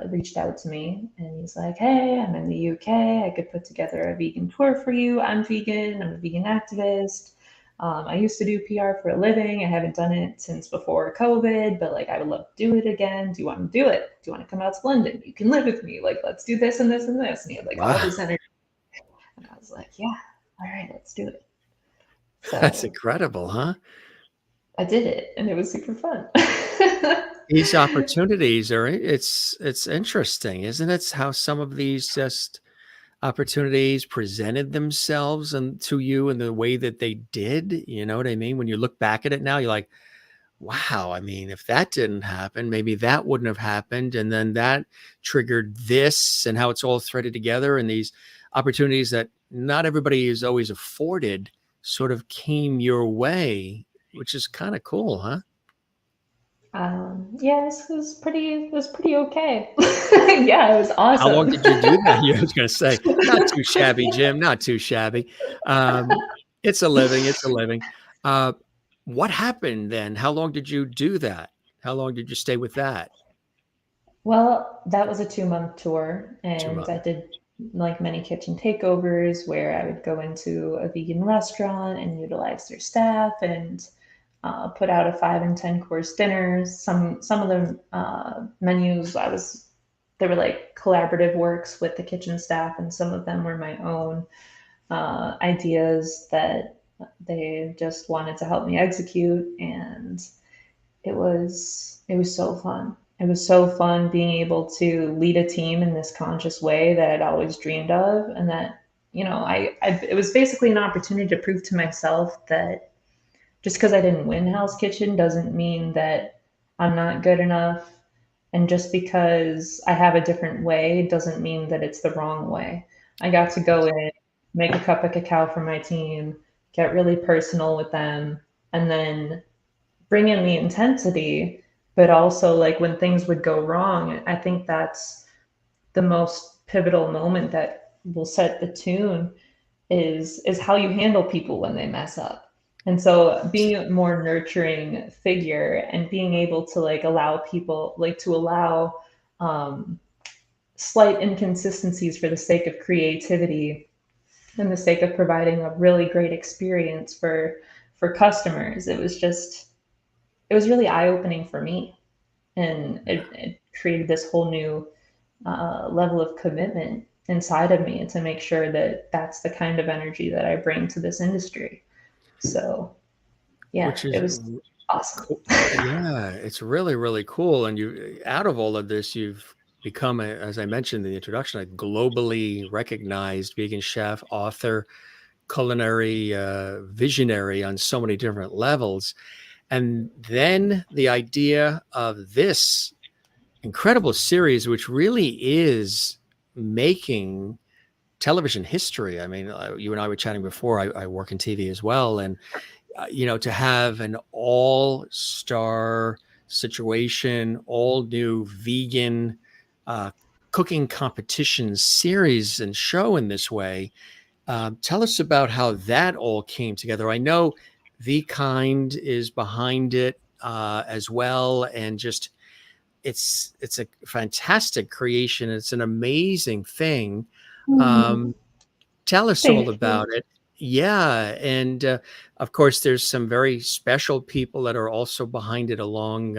reached out to me, and he's like, "Hey, I'm in the UK. I could put together a vegan tour for you. I'm vegan. I'm a vegan activist. I used to do PR for a living. I haven't done it since before COVID, but like I would love to do it again. Do you want to do it? Do you want to come out to London? You can live with me. Like let's do this and this and this." And he had like all Wow, this energy, and I was like, "Yeah, all right, let's do it." that's So incredible, huh? I did it, and it was super fun. These opportunities are it's interesting, isn't it? How some of these just opportunities presented themselves and to you in the way that they did, you know what I mean? When you look back at it now, you're like, wow, I mean, if that didn't happen, maybe that wouldn't have happened. And then that triggered this and how it's all threaded together. And these opportunities that not everybody is always afforded sort of came your way, which is kind of cool, huh? Yeah, it was pretty okay. Yeah, it was How long awesome. did you do that? Yeah, I was going to say, not too shabby, Jim, not too shabby. Um, it's a living, it's a living. Uh, what happened then? How long did you do that? How long did you stay with that? Well, that was a 2-month tour, Two and I months. did like many kitchen takeovers where I would go into a vegan restaurant and utilize their staff and put out a 5 and 10 course dinners. Some of the menus they were like collaborative works with the kitchen staff, and some of them were my own ideas that they just wanted to help me execute. And it was so fun. It was so fun being able to lead a team in this conscious way that I'd always dreamed of, and that it was basically an opportunity to prove to myself that just because I didn't win Hell's Kitchen doesn't mean that I'm not good enough, and just because I have a different way doesn't mean that it's the wrong way. I got to go in, make a cup of cacao for my team, get really personal with them, and then bring in the intensity, but also like when things would go wrong, I think that's the most pivotal moment that will set the tune is how you handle people when they mess up. And so being a more nurturing figure and being able to like allow people like to allow um, slight inconsistencies for the sake of creativity and the sake of providing a really great experience for customers, it was really eye opening for me, and it created this whole new level of commitment inside of me to make sure that that's the kind of energy that I bring to this industry. So yeah, Which it is was awesome. cool. Yeah, it's really, really cool. And you, out of all of this, you've become, as I mentioned in the introduction, a globally recognized vegan chef, author, culinary visionary on so many different levels. And then the idea of this incredible series, which really is making television history. I mean, you and I were chatting before. I work in TV as well, and to have an all-star situation, all new vegan uh, cooking competition series and show in this way. Tell us about how that all came together. I know The Kind is behind it as well, and just it's a fantastic creation. It's an amazing thing. Mm, Um, Tell us all thank you. about it. Yeah, and of course, there's some very special people that are also behind it along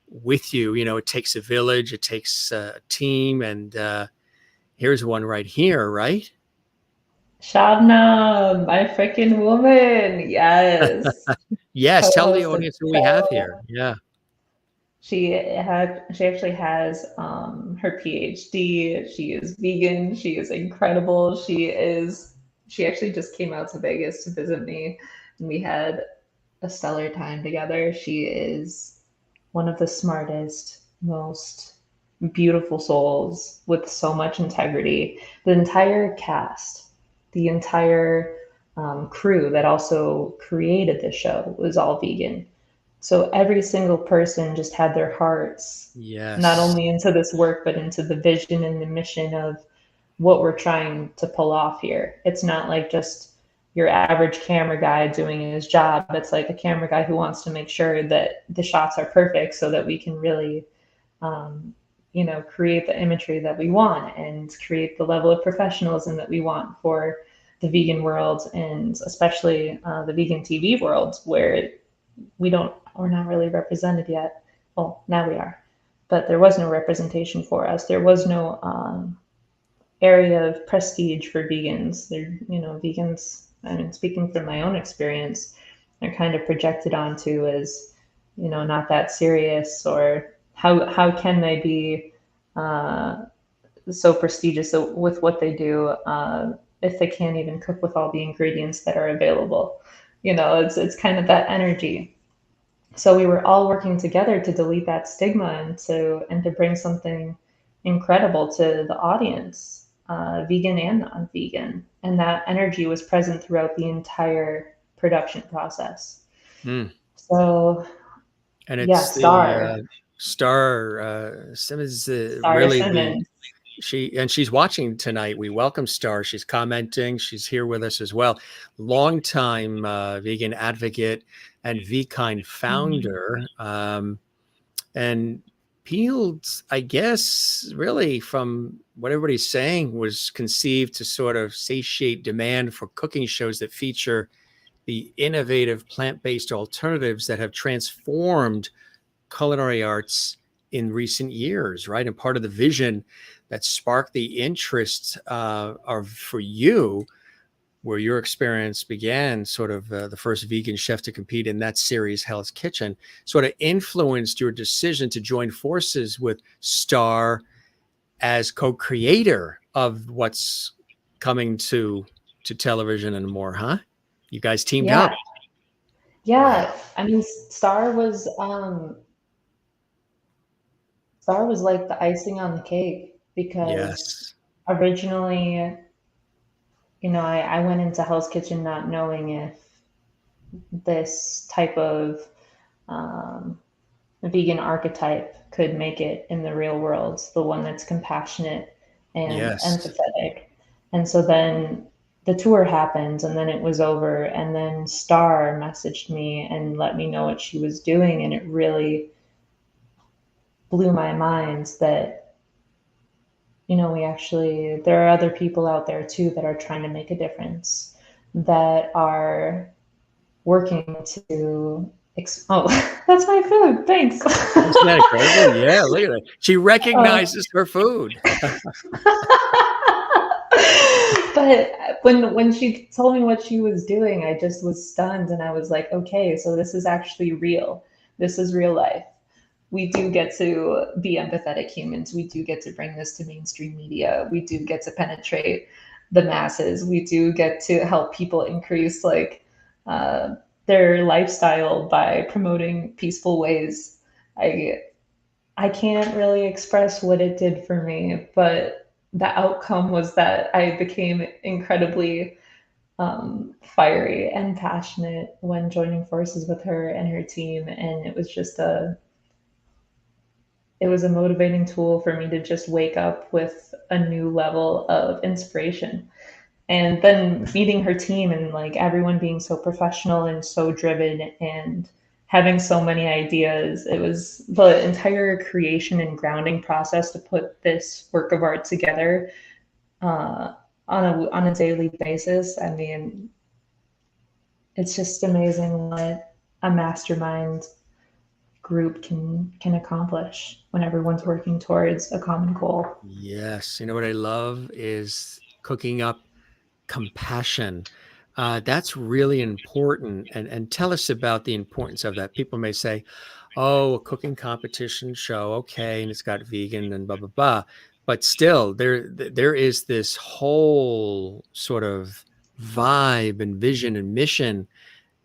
with you. You know, it takes a village, it takes a team, and here's one right here, right? Shabnam, my freaking woman. Yes. Yes, tell the Co-host of audience who the we have show. here. Yeah. She actually has her PhD. She is vegan. She is incredible. She actually just came out to Vegas to visit me, and we had a stellar time together. She is one of the smartest, most beautiful souls with so much integrity. The entire cast, the entire crew that also created the show was all vegan. So every single person just had their hearts not Yes. only into this work, but into the vision and the mission of what we're trying to pull off here. It's not like just your average camera guy doing his job. It's like a camera guy who wants to make sure that the shots are perfect so that we can really, um, create the imagery that we want and create the level of professionalism that we want for the vegan world, and especially the vegan TV world, where we're not really represented yet. Well, now we are, but there was no representation for us. There was no area of prestige for vegans. Vegans, I mean, speaking from my own experience, they're kind of projected onto as, not that serious, or how can they be uh, so prestigious with what they do if they can't even cook with all the ingredients that are available. It's kind of that energy. So we were all working together to delete that stigma and to bring something incredible to the audience, vegan and non-vegan. And that energy was present throughout the entire production process. Mm. So And yeah, it's the Star, Star Simmons, Star really the Simmons. she's watching tonight. We welcome Star. She's commenting. She's here with us as well. Longtime vegan advocate and VKind founder. And Peeled, I guess, really from what everybody's saying, was conceived to sort of satiate demand for cooking shows that feature the innovative plant-based alternatives that have transformed culinary arts in recent years, right? And part of the vision that sparked the interest are for you, where your experience began, sort of the first vegan chef to compete in that series, Hell's Kitchen, sort of influenced your decision to join forces with Star as co-creator of what's coming to television and more, huh? You guys teamed Yeah, up. Wow. yeah. I mean, Star was like the icing on the cake because Yes. originally, I went into Hell's Kitchen not knowing if this type of um, vegan archetype could make it in the real world, the one that's compassionate and Yes. empathetic. And so then the tour happened, and then it was over, and then Star messaged me and let me know what she was doing, and it really blew my mind that, there are other people out there too that are trying to make a difference, that are working to oh, that's my food, thanks. Isn't that incredible? Yeah, look at that. She uh, recognizes her food. but when she told me what she was doing, I just was stunned, and I was like, okay, so this is actually real. This is real life. We do get to be empathetic humans. We do get to bring this to mainstream media. We do get to penetrate the masses. We do get to help people increase uh, their lifestyle by promoting peaceful ways. I I can't really express what it did for me, but the outcome was that I became incredibly fiery and passionate when joining forces with her and her team, and it was a motivating tool for me to just wake up with a new level of inspiration. And then meeting her team and like everyone being so professional and so driven and having so many ideas, it was the entire creation and grounding process to put this work of art together on a daily basis. I mean, it's just amazing what a mastermind group can accomplish when everyone's working towards a common goal. Yes. You know what I love is cooking up compassion. That's really important. And tell us about the importance of that. People may say, oh, a cooking competition show, okay, and it's got vegan and blah, blah, blah. But still, there is this whole sort of vibe and vision and mission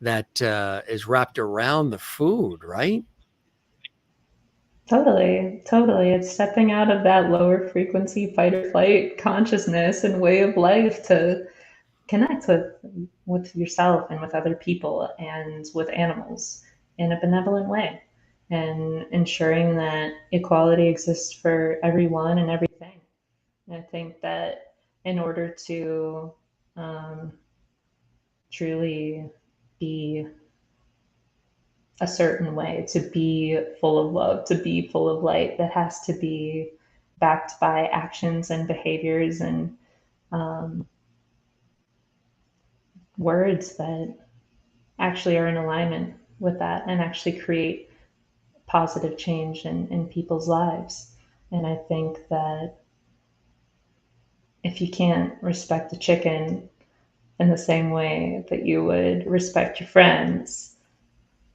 that is wrapped around the food, right? Totally, totally. It's stepping out of that lower frequency fight or flight consciousness and way of life to connect with yourself and with other people and with animals. in a benevolent way and ensuring that equality exists for everyone and everything. And I think that in order to um, truly be a certain way, to be full of love, to be full of light, that has to be backed by actions and behaviors and um, words that actually are in alignment with that and actually create positive change in people's lives. And I think that if you can't respect the chicken in the same way that you would respect your friends,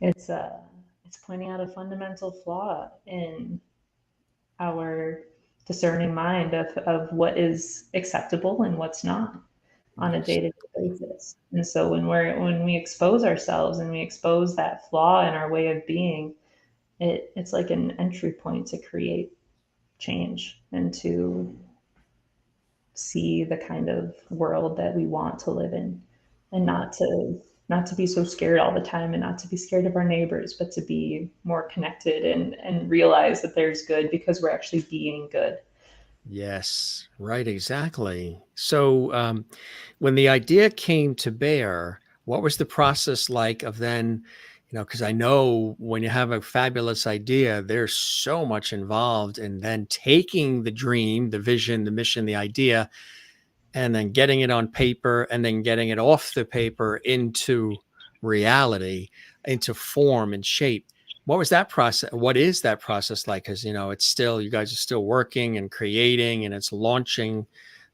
it's pointing out a fundamental flaw in our discerning mind of what is acceptable and what's not on a Yes. day-to-day basis. And so when we expose ourselves and we expose that flaw in our way of being, it's like an entry point to create change and to see the kind of world that we want to live in, and not to be so scared all the time and not to be scared of our neighbors, but to be more connected and realize that there's good because we're actually being good. Yes, right, exactly. So, when the idea came to bear, what was the process like of then, because I know when you have a fabulous idea, there's so much involved in then taking the dream, the vision, the mission, the idea, and then getting it on paper and then getting it off the paper into reality, into form and shape. What was that process? What is that process like? Because, it's still, you guys are still working and creating, and it's launching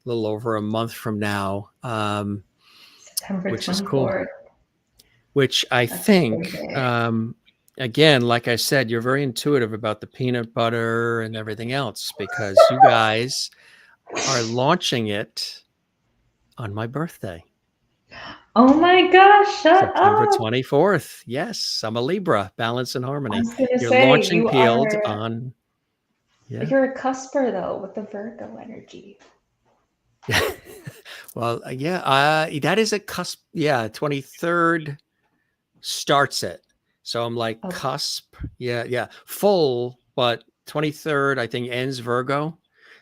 a little over a month from now, September which is cool. 24th. Which I That's a big think, day. again, like I said, you're very intuitive about the peanut butter and everything else because you guys are launching it on my birthday. Oh my gosh, shut September up. 24th. Yes, I'm a Libra, balance and I harmony. was gonna You're say launching you Peeled are on, yeah. you're a cusper though with the Virgo energy. Well, yeah, that is a cusp. Yeah, 23rd starts it. So I'm like Okay. cusp. Yeah, yeah. Full, but 23rd, I think, ends Virgo.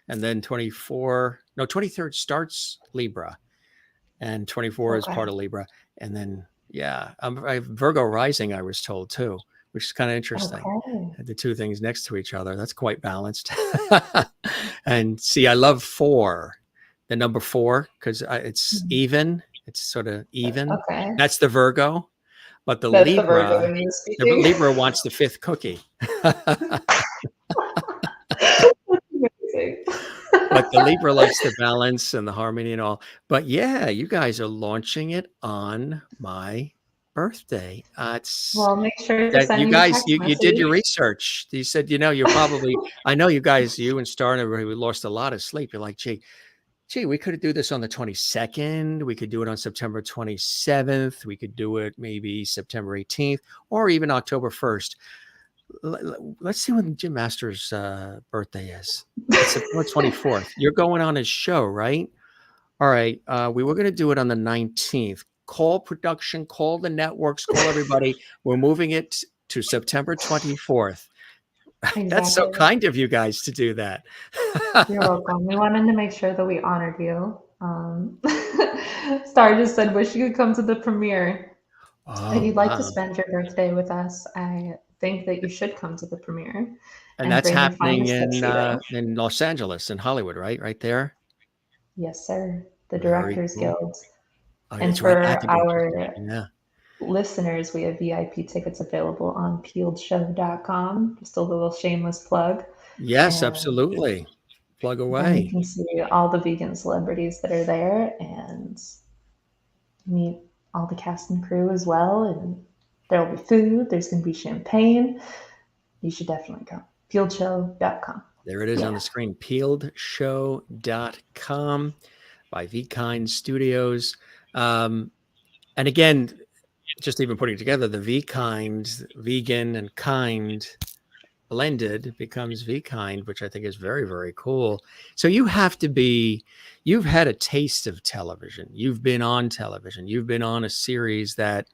And then 23rd starts Libra. And 24 is Okay. part of Libra. And then, yeah, I have Virgo rising, I was told too, which is kind of interesting. Okay. The two things next to each other. That's quite balanced. And see, I love four, the number four, because it's even. It's sort of even. Okay. That's the Virgo, but the That's the Virgo Libra, in you the speaking. Libra wants the fifth cookie. Amazing. But the Libra likes the balance and the harmony and all. But yeah, you guys are launching it on my birthday. It's Well, make sure to that you send me a guys, text you did your message. research. You said, you're probably, I know you guys, you and Star and everybody, we lost a lot of sleep. You're like, gee, we could do this on the 22nd. We could do it on September 27th. We could do it maybe September 18th or even October 1st. Let's see when Jim Masters' birthday is. It's September 24th. You're going on his show, right? All right. We were going to do it on the 19th. Call production, call the networks, call everybody. We're moving it to September 24th. That's so Exactly. kind of you guys to do that. You're welcome. We wanted to make sure that we honored you. Star just said, wish you could come to the premiere. If Oh, you'd like to wow. spend your birthday with us, I think that you should come to the premiere And and that's bring your happening finest tuxedo. in Los Angeles, in Hollywood, right? Right there. Yes, sir. The Very Directors cool. Guild. Oh, And it's right at for the Directors Guild. our Yeah. listeners, we have VIP tickets available on peeledshow.com. Just a little shameless plug. Yes, And absolutely. Plug then you away. can see all the vegan celebrities that are there and meet all the cast and crew as well. And there will be food, there's going to be champagne. You should definitely come. Peeledshow.com. There it is on Yeah. the screen. Peeledshow.com by VKind Studios. And again, just even putting together the VKind, vegan and kind blended becomes VKind, which I think is very, very cool. So you've had a taste of television. You've been on television. You've been on a series that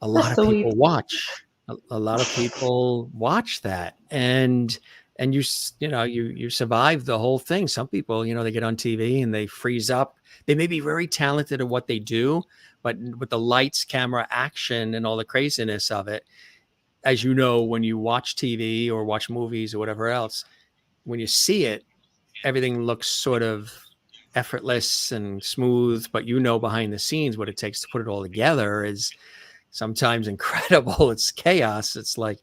a lot Just of a wee people watch. A lot of people watch that, and you survive the whole thing. Some people, they get on TV and they freeze up. They may be very talented at what they do, but with the lights, camera, action, and all the craziness of it, as you know, when you watch TV or watch movies or whatever else, when you see it, everything looks sort of effortless and smooth, but behind the scenes what it takes to put it all together is sometimes incredible. It's chaos. It's like,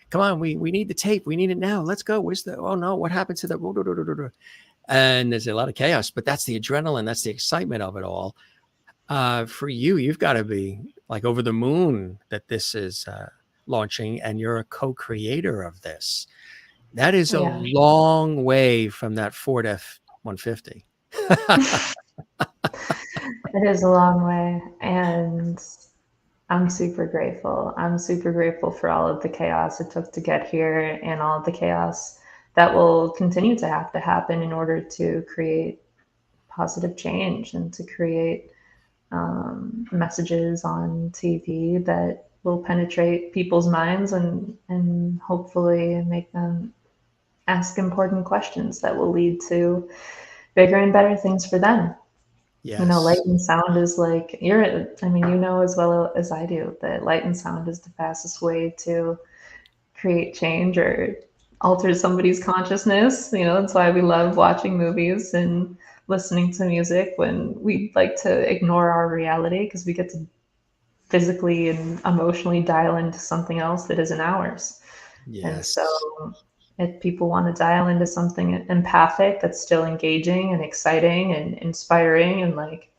come on, we need the tape. We need it now. Let's go. Where's the, oh no, what happened to the, and there's a lot of chaos, but that's the adrenaline. That's the excitement of it all. For you, you've got to be like over the moon that this is launching, and you're a co-creator of this. That is a Yeah. long way from that Ford F-150. It is a long way, and I'm super grateful. I'm super grateful for all of the chaos it took to get here and all of the chaos that will continue to have to happen in order to create positive change and to create messages on TV that will penetrate people's minds and hopefully make them ask important questions that will lead to bigger and better things for them. Light Yes. and sound is like I mean, as well as I do that light and sound is the fastest way to create change or alter somebody's consciousness. That's why we love watching movies and listening to music when we like to ignore our reality because we get to physically and emotionally dial into something else that isn't ours. And so Yes. if people want to dial into something empathic that's still engaging and exciting and inspiring and like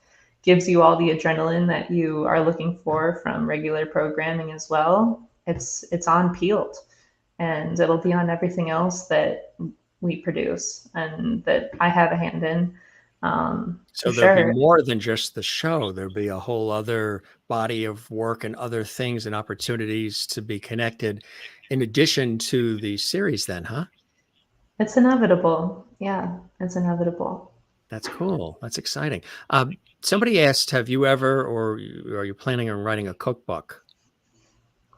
gives you all the adrenaline that you are looking for from regular programming as well, it's on Peeled, and it'll be on everything else that we produce and that I have a hand in, for So there'll be sure. more than just the show. There'll be a whole other body of work and other things and opportunities to be connected in addition to the series then, huh? It's inevitable. Yeah, it's inevitable. That's cool. That's exciting. Somebody asked, have you ever, or are you planning on writing a cookbook?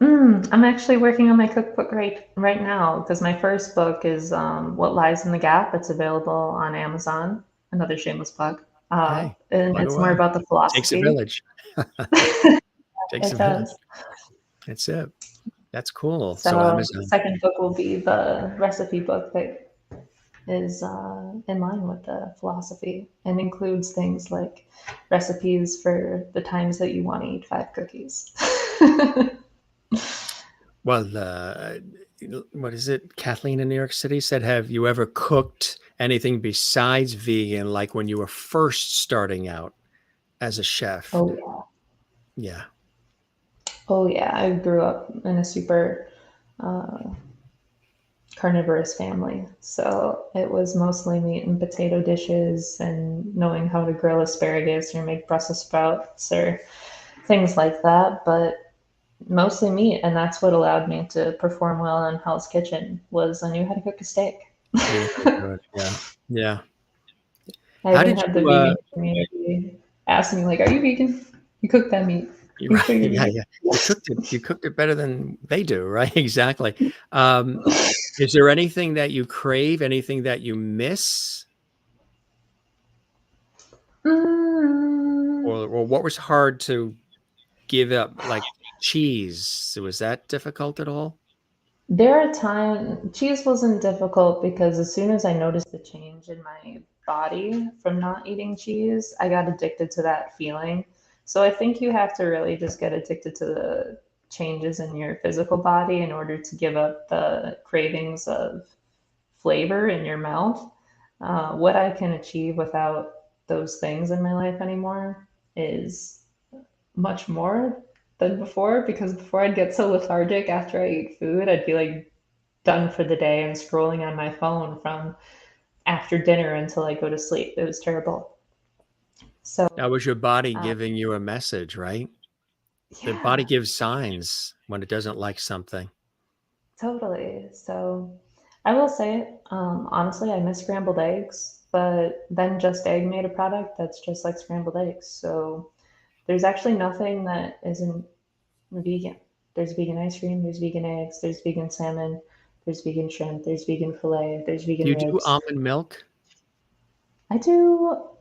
I'm actually working on my cookbook right now because my first book is What Lies in the Gap. It's available on Amazon. Another shameless plug. Hey, And plug it's more away. about the Takes a philosophy. village. Takes a It village. does. That's it. That's cool. So So the Amazon. second book will be the recipe book that is in line with the philosophy and includes things like recipes for the times that you want to eat 5 cookies. Well, what is it? Kathleen in New York City said, have you ever cooked anything besides vegan, like when you were first starting out as a chef? Oh yeah. Yeah. Oh yeah. I grew up in a super carnivorous family. So it was mostly meat and potato dishes and knowing how to grill asparagus or make Brussels sprouts or things like that, but mostly meat. And that's what allowed me to perform well in Hell's Kitchen was I knew how to cook a steak. You know how to do it. Yeah. Yeah. I How even did had the you, vegan community ask me like, "Are you vegan? You cook that meat? You right, sure you're yeah, vegan?" yeah. You cooked it better than they do, right? Exactly. Um, is there anything that you crave, anything that you miss? Mm, Or what was hard to give up, like cheese? Was that difficult at all? there are times cheese wasn't difficult because as soon as I noticed the change in my body from not eating cheese, I got addicted to that feeling. So I think you have to really just get addicted to the changes in your physical body in order to give up the cravings of flavor in your mouth. What I can achieve without those things in my life anymore is much more than before because before I'd get so lethargic after I eat food, I'd be like done for the day and scrolling on my phone from after dinner until I go to sleep. It was terrible. So, Now, was your body uh, giving you a message, right? The body yeah, gives signs when it doesn't like something. totally. So, I will say, honestly, I miss scrambled eggs, but then Just Egg made a product that's just like scrambled eggs. So, there's actually nothing that isn't vegan. There's vegan ice cream, there's vegan eggs, there's vegan salmon, there's vegan shrimp, there's vegan filet, there's Do vegan you do ribs. almond milk? I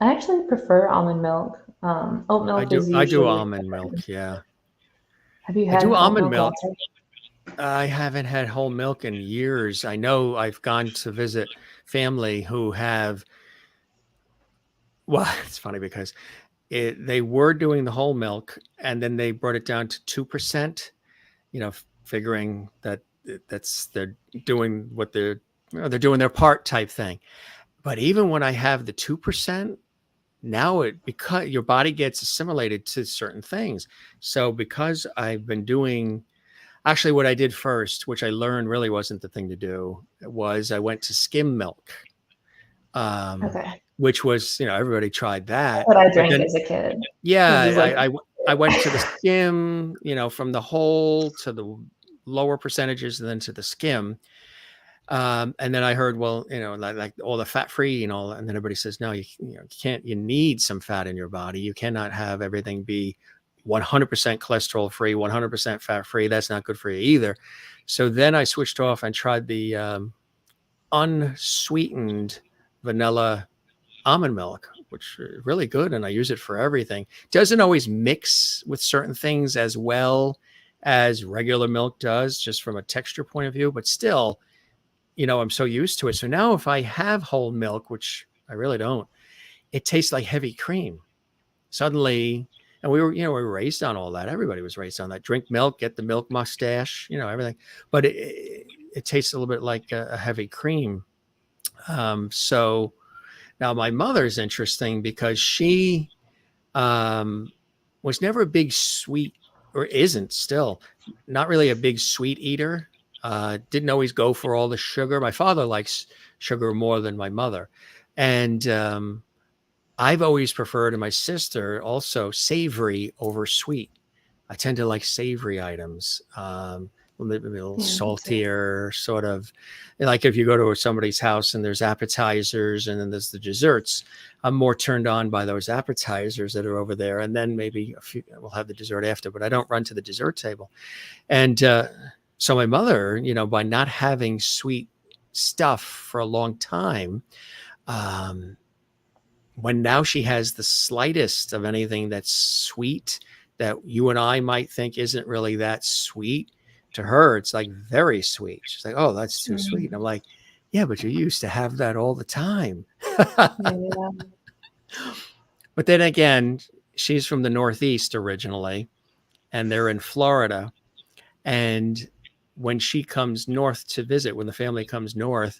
actually prefer almond milk. Oat I milk do. is I do usually almond milk. Yeah, Have you I had do an oat almond milk milk. latte? I haven't had whole milk in years. I know I've gone to visit family who have. Well, it's funny because they were doing the whole milk, and then they brought it down to 2%. Figuring that that's they're doing what they're doing their part type thing. But even when I have the 2%, now because your body gets assimilated to certain things. So because I've been doing actually what I did first, which I learned really wasn't the thing to do, was I went to skim milk, um, Okay. which was everybody tried That's that, what I but drank then as a kid. yeah, This is like I went to the skim, from the whole to the lower percentages and then to the skim. And then I heard, well, like all the fat free and all, and then everybody says, no, you can't, you need some fat in your body. You cannot have everything be 100% cholesterol free, 100% fat free. That's not good for you either. So then I switched off and tried the unsweetened vanilla almond milk, which is really good. And I use it for everything. Doesn't always mix with certain things as well as regular milk does, just from a texture point of view, but still, I'm so used to it. So now if I have whole milk, which I really don't, it tastes like heavy cream suddenly. And we were raised on all that. Everybody was raised on that. Drink milk, get the milk mustache, everything. But it tastes a little bit like a heavy cream. So now my mother's interesting because she um, was never a big sweet, or isn't still, not really a big sweet eater. Didn't always go for all the sugar. My father likes sugar more than my mother. And I've always preferred, and my sister also, savory over sweet. I tend to like savory items, maybe a little yeah, me too. saltier, sort of like if you go to somebody's house and there's appetizers and then there's the desserts. I'm more turned on by those appetizers that are over there, and then maybe we'll have the dessert after. But I don't run to the dessert table, and so my mother, by not having sweet stuff for a long time, um, when now she has the slightest of anything that's sweet that you and I might think isn't really that sweet, to her it's like very sweet. She's like, oh, that's too sweet. And I'm like, yeah, but you used to have that all the time. Yeah. But then again, she's from the Northeast originally, and they're in Florida. And when she comes north to visit, when the family comes north,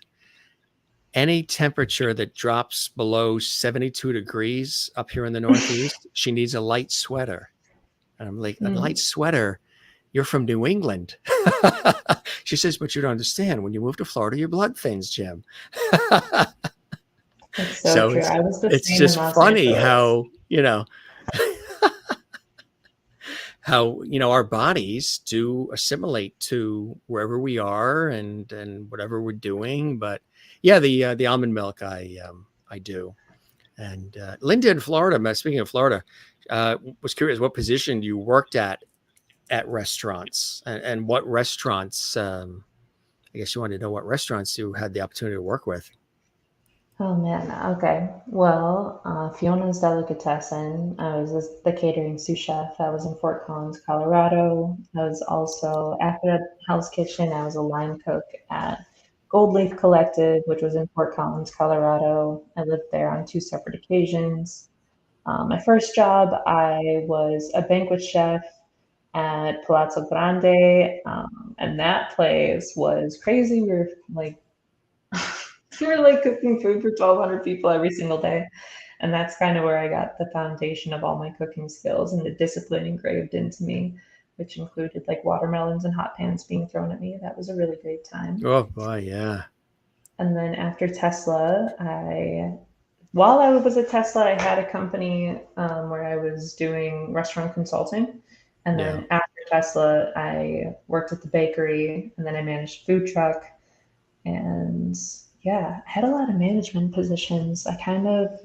any temperature that drops below 72 degrees up here in the Northeast, she needs a light sweater. And I'm like, a light Mm, sweater? You're from New England. She says, but you don't understand. When you move to Florida, your blood thins, Jim. it's so So true. I was the it's same in just Los funny Angeles. how our bodies do assimilate to wherever we are and whatever we're doing. But yeah, the almond milk I do. And Linda in Florida, speaking of Florida, was curious what position you worked at restaurants, and what restaurants. I guess you wanted to know what restaurants you had the opportunity to work with. Oh man, okay. Well, Fiona's Delicatessen. I was the catering sous chef. I was in Fort Collins, Colorado. I was also after Hell's Kitchen. I was a line cook at Gold Leaf Collective, which was in Fort Collins, Colorado. I lived there on two separate occasions. My first job, I was a banquet chef at Palazzo Grande, and that place was crazy. We were like we were like cooking food for 1,200 people every single day. And that's kind of where I got the foundation of all my cooking skills and the discipline engraved into me, which included like watermelons and hot pans being thrown at me. That was a really great time. Oh boy, yeah, And then after Tesla, while I was at Tesla, I had a company where I was doing restaurant consulting. And yeah. then after Tesla, I worked at the bakery and then I managed a food truck. And yeah, I had a lot of management positions. I kind of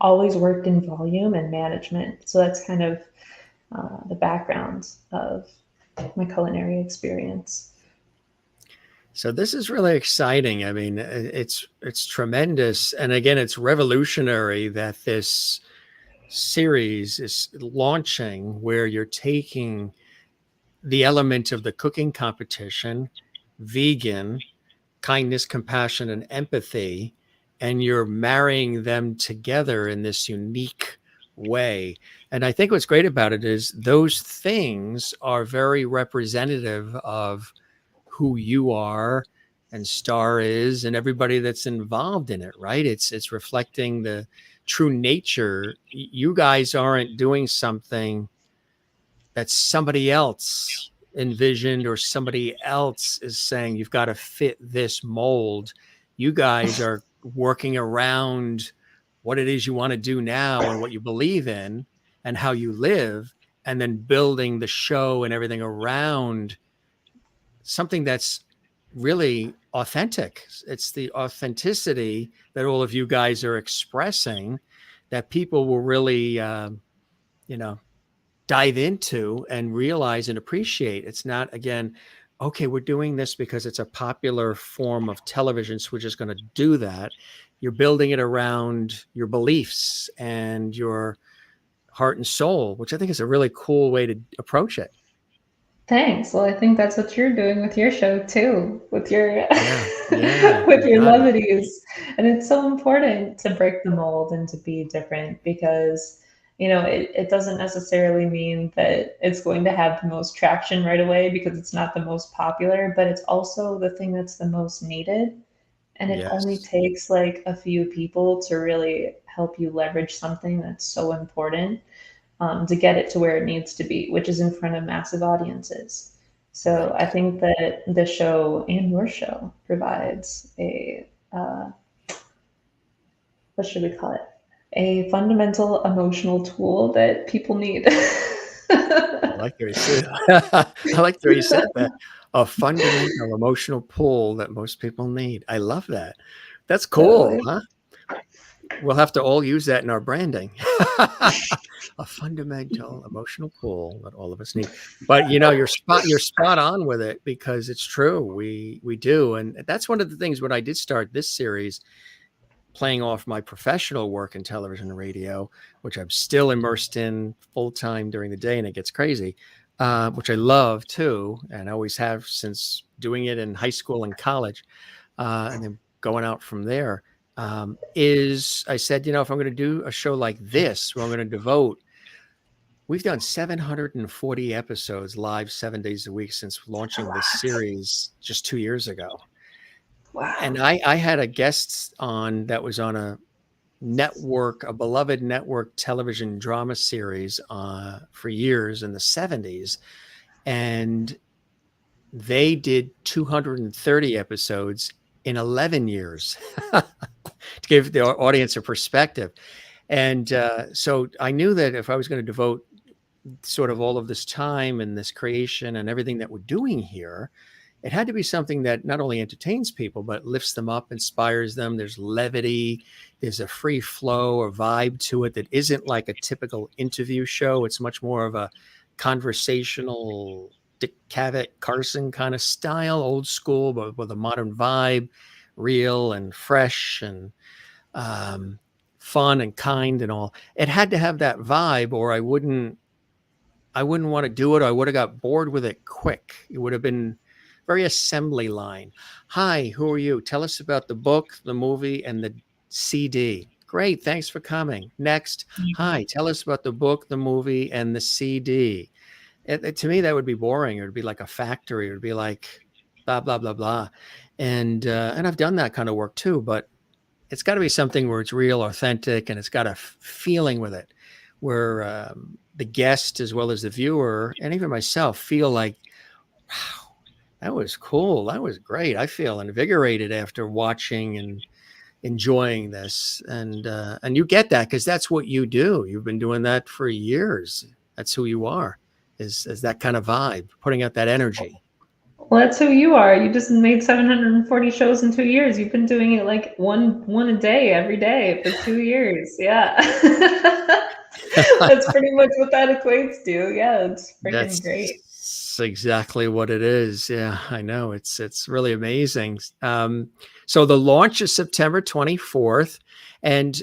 always worked in volume and management. So that's kind of the background of my culinary experience. So this is really exciting. I mean, it's tremendous, and again, it's revolutionary that this series is launching, where you're taking the element of the cooking competition, vegan, kindness, compassion, and empathy, and you're marrying them together in this unique way. And I think what's great about it is those things are very representative of who you are and Star is and everybody that's involved in it, right? It's reflecting the true nature. You guys aren't doing something that somebody else envisioned or somebody else is saying you've got to fit this mold. You guys are working around what it is you want to do now and what you believe in and how you live, and then building the show and everything around something that's really authentic. It's the authenticity that all of you guys are expressing that people will really, you know, dive into and realize and appreciate. It's not, again, okay, we're doing this because it's a popular form of television, so we're just going to do that. You're building it around your beliefs and your heart and soul, which I think is a really cool way to approach it. Thanks. Well, I think that's what you're doing with your show too, with your Yeah, yeah, with you your got it. levities. And it's so important to break the mold and to be different because, it doesn't necessarily mean that it's going to have the most traction right away because it's not the most popular, but it's also the thing that's the most needed. And it only Yes, takes like a few people to really help you leverage something that's so important, to get it to where it needs to be, which is in front of massive audiences. So I right. think that the show and your show provides what should we call it? A fundamental emotional tool that people need. I like the way you said I like the way you said that. A fundamental emotional pull that most people need. I love that. That's cool, Totally. huh? We'll have to all use that in our branding. A fundamental emotional pull that all of us need. But you're spot on with it, because it's true. We do. And that's one of the things when I did start this series, playing off my professional work in television and radio, which I'm still immersed in full time during the day, and it gets crazy, which I love too, and I always have since doing it in high school and college, and then going out from there. Is I said, if I'm going to do a show like this, where I'm going to devote, we've done 740 episodes live 7 days a week since That's a launching this lot. series just 2 years ago. Wow. And I had a guest on that was on a beloved network television drama series for years in the 70s. And they did 230 episodes in 11 years to give the audience a perspective. And so I knew that if I was going to devote sort of all of this time and this creation and everything that we're doing here, it had to be something that not only entertains people, but lifts them up, inspires them. There's levity, there's a free flow or vibe to it that isn't like a typical interview show. It's much more of a conversational Dick Cavett, Carson kind of style, old school, but with a modern vibe, real and fresh and um, fun and kind and all. It had to have that vibe, or I wouldn't want to do it. I would have got bored with it quick. It would have been very assembly line. Hi, who are you? Tell us about the book, the movie, and the CD. Great, thanks for coming. Next, hi, tell us about the book, the movie, and the CD. To me, that would be boring. It would be like a factory. It would be like blah blah blah blah. And I've done that kind of work too. But it's got to be something where it's real, authentic, and it's got a feeling with it, where the guest as well as the viewer and even myself feel like, wow, that was cool. That was great. I feel invigorated after watching and enjoying this. And you get that because that's what you do. You've been doing that for years. That's who you are, is that kind of vibe, putting out that energy. Well, that's who you are. You just made 740 shows in 2 years. You've been doing it like one a day, every day for 2 years. Yeah. That's pretty much what that equates to. Yeah, it's freaking That's great. That's exactly what it is. Yeah, I know. It's really amazing. So the launch is September 24th. And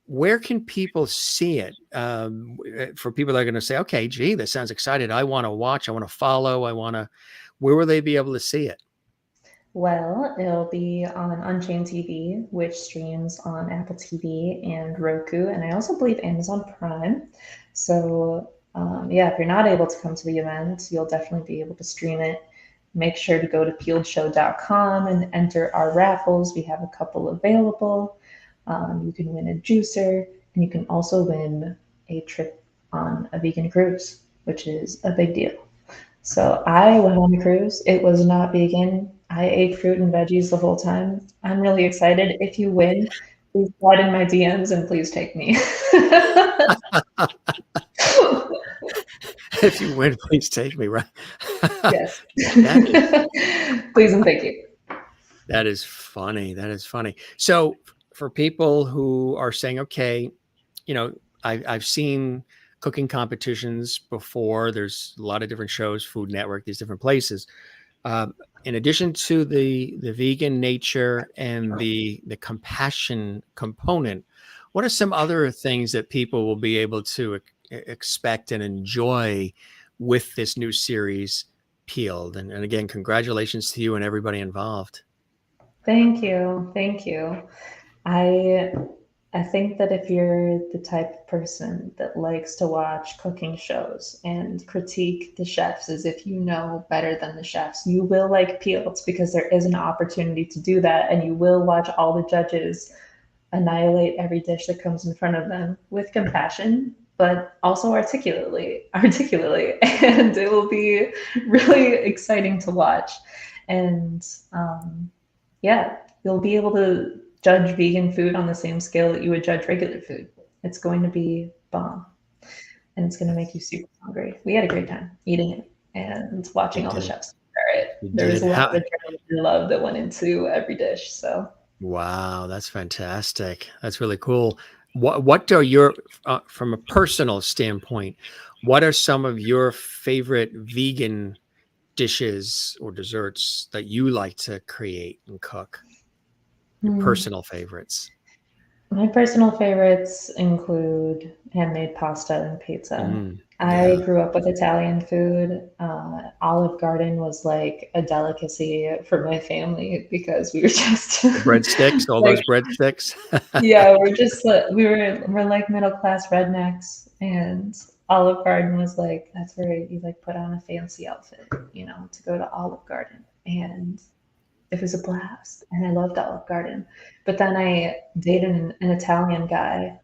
where can people see it? For people that are going to say, okay, gee, this sounds exciting. I want to watch, I want to follow, where will they be able to see it? Well, it'll be on Unchained TV, which streams on Apple TV and Roku, and I also believe Amazon Prime. So, yeah, if you're not able to come to the event, you'll definitely be able to stream it. Make sure to go to peeledshow.com and enter our raffles. We have a couple available. You can win a juicer, and you can also win a trip on a vegan cruise, which is a big deal. So I went on a cruise. It was not vegan. I ate fruit and veggies the whole time. I'm really excited. If you win, please slide in my DMs and please take me. If you win, please take me, right? Yes. That is, Please and thank you. that is funny. That is funny. So for people who are saying, okay, I've seen cooking competitions before. There's a lot of different shows, Food Network, these different places. In addition to the vegan nature and the compassion component, what are some other things that people will be able to expect and enjoy with this new series, Peeled? And again, congratulations to you and everybody involved. Thank you. Thank you. I I think that if you're the type of person that likes to watch cooking shows and critique the chefs as if you know better than the chefs, you will like Peeled because there is an opportunity to do that, and you will watch all the judges annihilate every dish that comes in front of them with compassion, but also articulately, and it will be really exciting to watch. And yeah, you'll be able to judge vegan food on the same scale that you would judge regular food. It's going to be bomb, and it's going to make you super hungry. We had a great time eating it and You watching all the did. chefs prepare it. You There was did. a lot of adrenaline and love that went into every dish. So Wow, that's fantastic. That's really cool. What are your from a personal standpoint, what are some of your favorite vegan dishes or desserts that you like to create and cook? Your mm, personal favorites. my personal favorites include handmade pasta and pizza. I Yeah. grew up with Italian food. Olive Garden was like a delicacy for my family because we were just The breadsticks, all like, those breadsticks. yeah, we're just we're like middle class rednecks, and Olive Garden was like that's where you like put on a fancy outfit, to go to Olive Garden, and it was a blast, and I loved Olive Garden. But then I dated an Italian guy,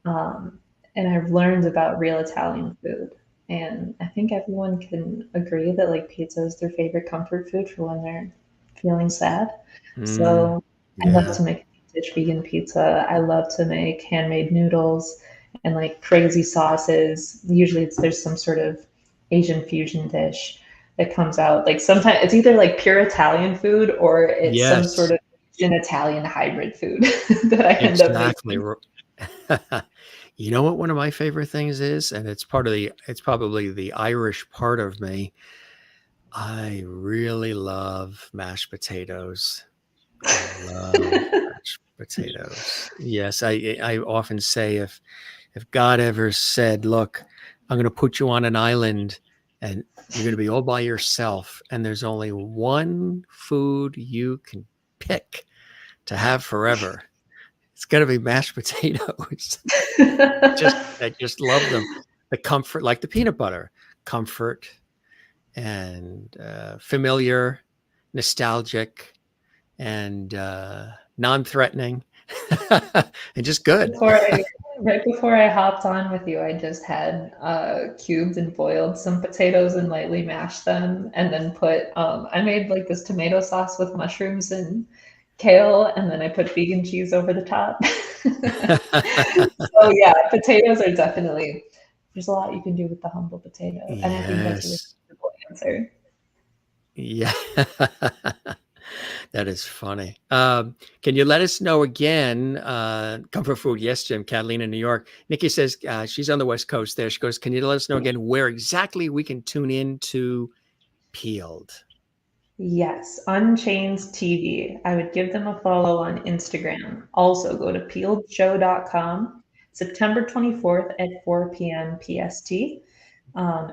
um, and I've learned about real Italian food. And I think everyone can agree that like pizza is their favorite comfort food for when they're feeling sad. Mm, So I love yeah. to make vintage vegan pizza. I love to make handmade noodles and like crazy sauces. Usually there's some sort of Asian fusion dish that comes out. Like sometimes it's either like pure Italian food or it's some sort Yes, of an Italian hybrid food that I end up exactly. making. You know what one of my favorite things is, and it's probably the Irish part of me. I really love mashed potatoes. I love mashed potatoes. Yes, I often say if God ever said, "Look, I'm going to put you on an island and you're going to be all by yourself and there's only one food you can pick to have forever. It's going to be mashed potatoes." I just love them. The comfort, like the peanut butter, comfort and familiar, nostalgic, and non-threatening, and just good. Before I right before I hopped on with you, I just had cubed and boiled some potatoes and lightly mashed them, and then I made like this tomato sauce with mushrooms and kale, and then I put vegan cheese over the top. So yeah, potatoes are definitely there's a lot you can do with the humble potato, and I think that's a Yes. respectable answer. Yeah. That is funny. Can you let us know again? Comfort food, yes, Jim. Catalina, New York. Nikki says she's on the West Coast. There, she goes. Can you let us know again where exactly we can tune in to Peeled? Yes, Unchained TV. I would give them a follow on Instagram. Also, go to peeledshow.com, September 24th at 4 p.m. PST.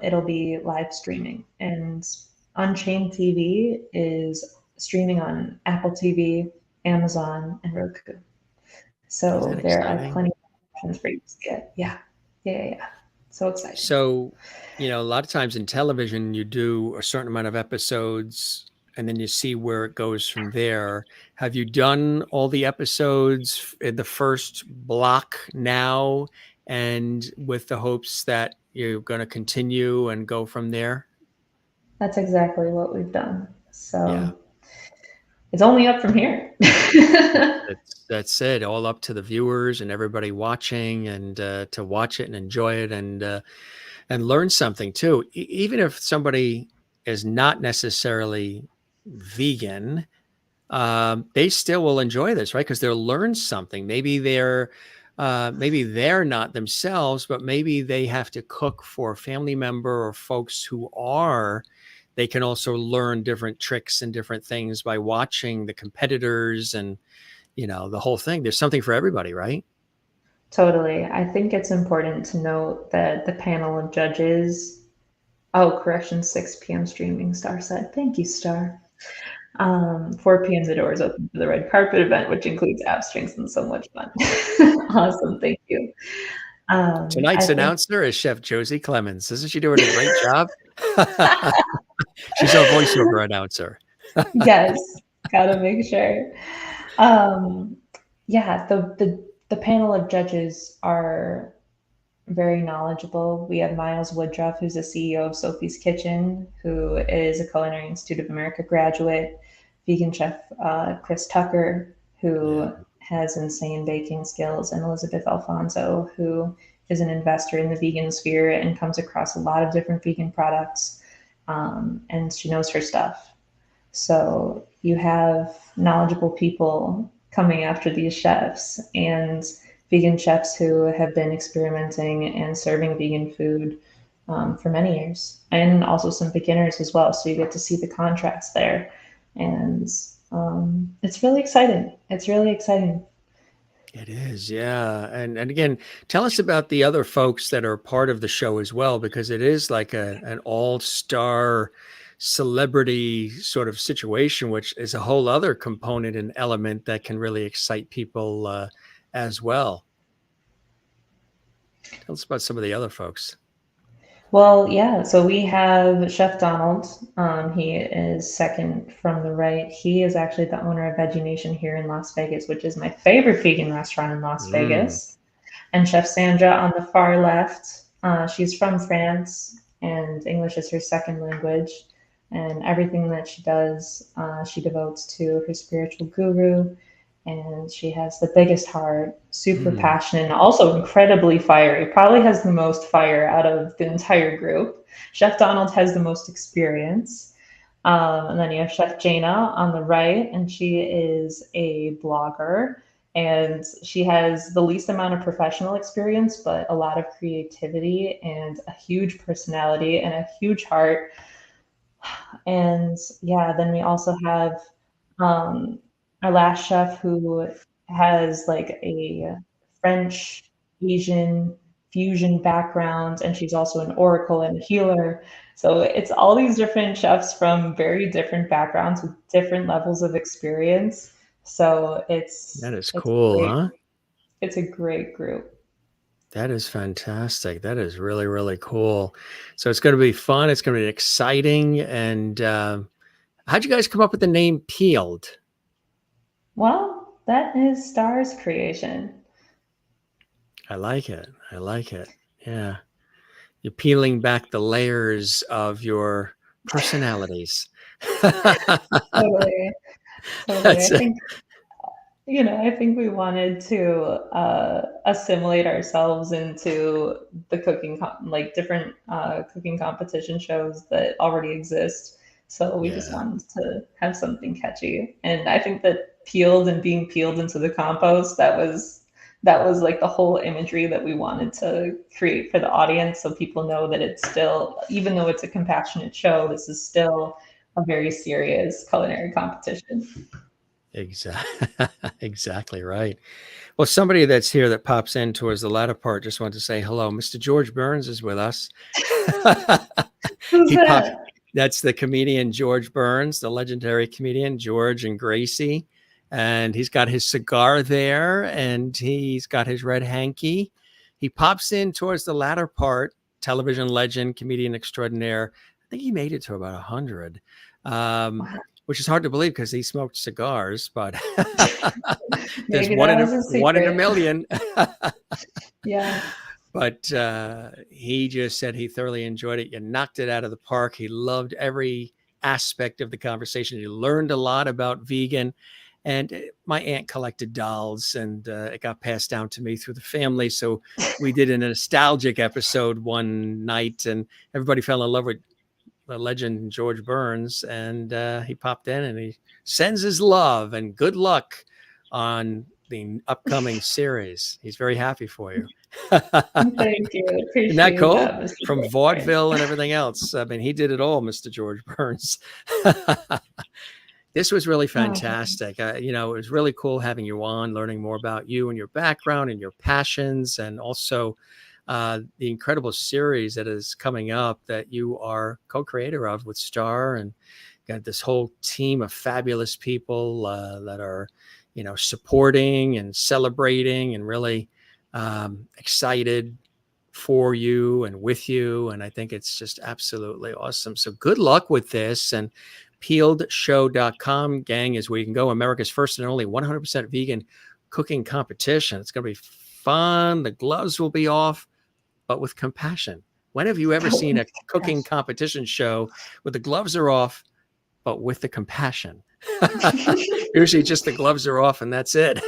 It'll be live streaming. And Unchained TV is streaming on Apple TV, Amazon, and Roku. Isn't that So there are exciting? plenty of options for you to see it. Yeah. Yeah. Yeah. Yeah. So exciting. So, a lot of times in television, you do a certain amount of episodes and then you see where it goes from there. Have you done all the episodes in the first block now and with the hopes that you're going to continue and go from there? That's exactly what we've done. Yeah. So it's only up from here. That's it. All up to the viewers and everybody watching and to watch it and enjoy it and learn something too. Even if somebody is not necessarily vegan, they still will enjoy this, right? Because they'll learn something. Maybe they're not themselves, but maybe they have to cook for a family member or folks who are. They can also learn different tricks and different things by watching the competitors and the whole thing. There's something for everybody, right? Totally. I think it's important to note that the panel of judges, oh, correction, 6 p.m. streaming, Star said. Thank you, Star. 4 p.m. the doors open for the red carpet event, which includes abs drinks and so much fun. Awesome. Thank you. I Tonight's think, announcer is Chef Josie Clemens. Isn't she doing a great job? She's our voiceover announcer. yes, gotta make sure. Um, yeah, the panel of judges are very knowledgeable. We have Miles Woodruff, who's the CEO of Sophie's Kitchen, who is a Culinary Institute of America graduate, vegan chef Chris Tucker, Yeah. who has insane baking skills, and Elizabeth Alfonso, who is an investor in the vegan sphere and comes across a lot of different vegan products, and she knows her stuff. So you have knowledgeable people coming after these chefs and vegan chefs who have been experimenting and serving vegan food for many years, and also some beginners as well. So you get to see the contrast there, and it's really exciting. It's really exciting. It is, yeah. And again, tell us about the other folks that are part of the show as well, because it is like an all-star celebrity sort of situation, which is a whole other component and element that can really excite people as well. Tell us about some of the other folks. Well, yeah, so we have Chef Donald. He is second from the right. He is actually the owner of Veggie Nation here in Las Vegas, which is my favorite vegan restaurant in Las Mm, Vegas. And Chef Sandra on the far left. She's from France, and English is her second language. And everything that she does, she devotes to her spiritual guru. And she has the biggest heart, super mm. passionate, and also incredibly fiery. Probably has the most fire out of the entire group. Chef Donald has the most experience. And then you have Chef Jaina on the right, and she is a blogger. And she has the least amount of professional experience, but a lot of creativity and a huge personality and a huge heart. And yeah, then we also have um, our last chef who has like a French Asian fusion background, and she's also an oracle and a healer. So it's all these different chefs from very different backgrounds with different levels of experience. So That is it's cool, great. huh? It's a great group. That is fantastic. That is really, really cool. So it's going to be fun. It's going to be exciting. And how'd you guys come up with the name Peeled? Well, that is Star's creation. I like it. I like it. Yeah. You're peeling back the layers of your personalities. Totally, totally. That's I think I think we wanted to assimilate ourselves into the like different cooking competition shows that already exist. So we just Yeah. wanted to have something catchy. And I think that peeled and being peeled into the compost, that was like the whole imagery that we wanted to create for the audience, so people know that it's still, even though it's a compassionate show, this is still a very serious culinary competition. Exactly. Exactly right. Well, somebody that's here that pops in towards the latter part just wanted to say hello. Mr. George Burns is with us. Who's He popped. that? That's the comedian George Burns, the legendary comedian George and Gracie. And he's got his cigar there and he's got his red hanky. He pops in towards the latter part, television legend, comedian extraordinaire. I think he made it to about 100, um, Wow. which is hard to believe because he smoked cigars, but there's Maybe that was a one in a secret. million. Yeah. But he just said he thoroughly enjoyed it. You knocked it out of the park. He loved every aspect of the conversation. He learned a lot about vegan. And my aunt collected dolls, and it got passed down to me through the family. So we did a nostalgic episode one night, and everybody fell in love with the legend George Burns. And he popped in, and he sends his love and good luck on the upcoming series. He's very happy for you. Thank you. Isn't that Appreciate cool? that, Mr. From Boyfriend. vaudeville and everything else. I mean, he did it all, Mr. George Burns. This was really Oh, fantastic. It was really cool having you on, learning more about you and your background and your passions, and also the incredible series that is coming up that you are co-creator of with Star, and got this whole team of fabulous people that are, supporting and celebrating and really excited for you and with you. And I think it's just absolutely awesome. So good luck with this. And peeledshow.com, gang, is where you can go. America's first and only 100% vegan cooking competition. It's going to be fun. The gloves will be off, but with compassion. When have you ever seen a cooking gosh. competition show where the gloves are off, but with the compassion? Usually just the gloves are off and that's it.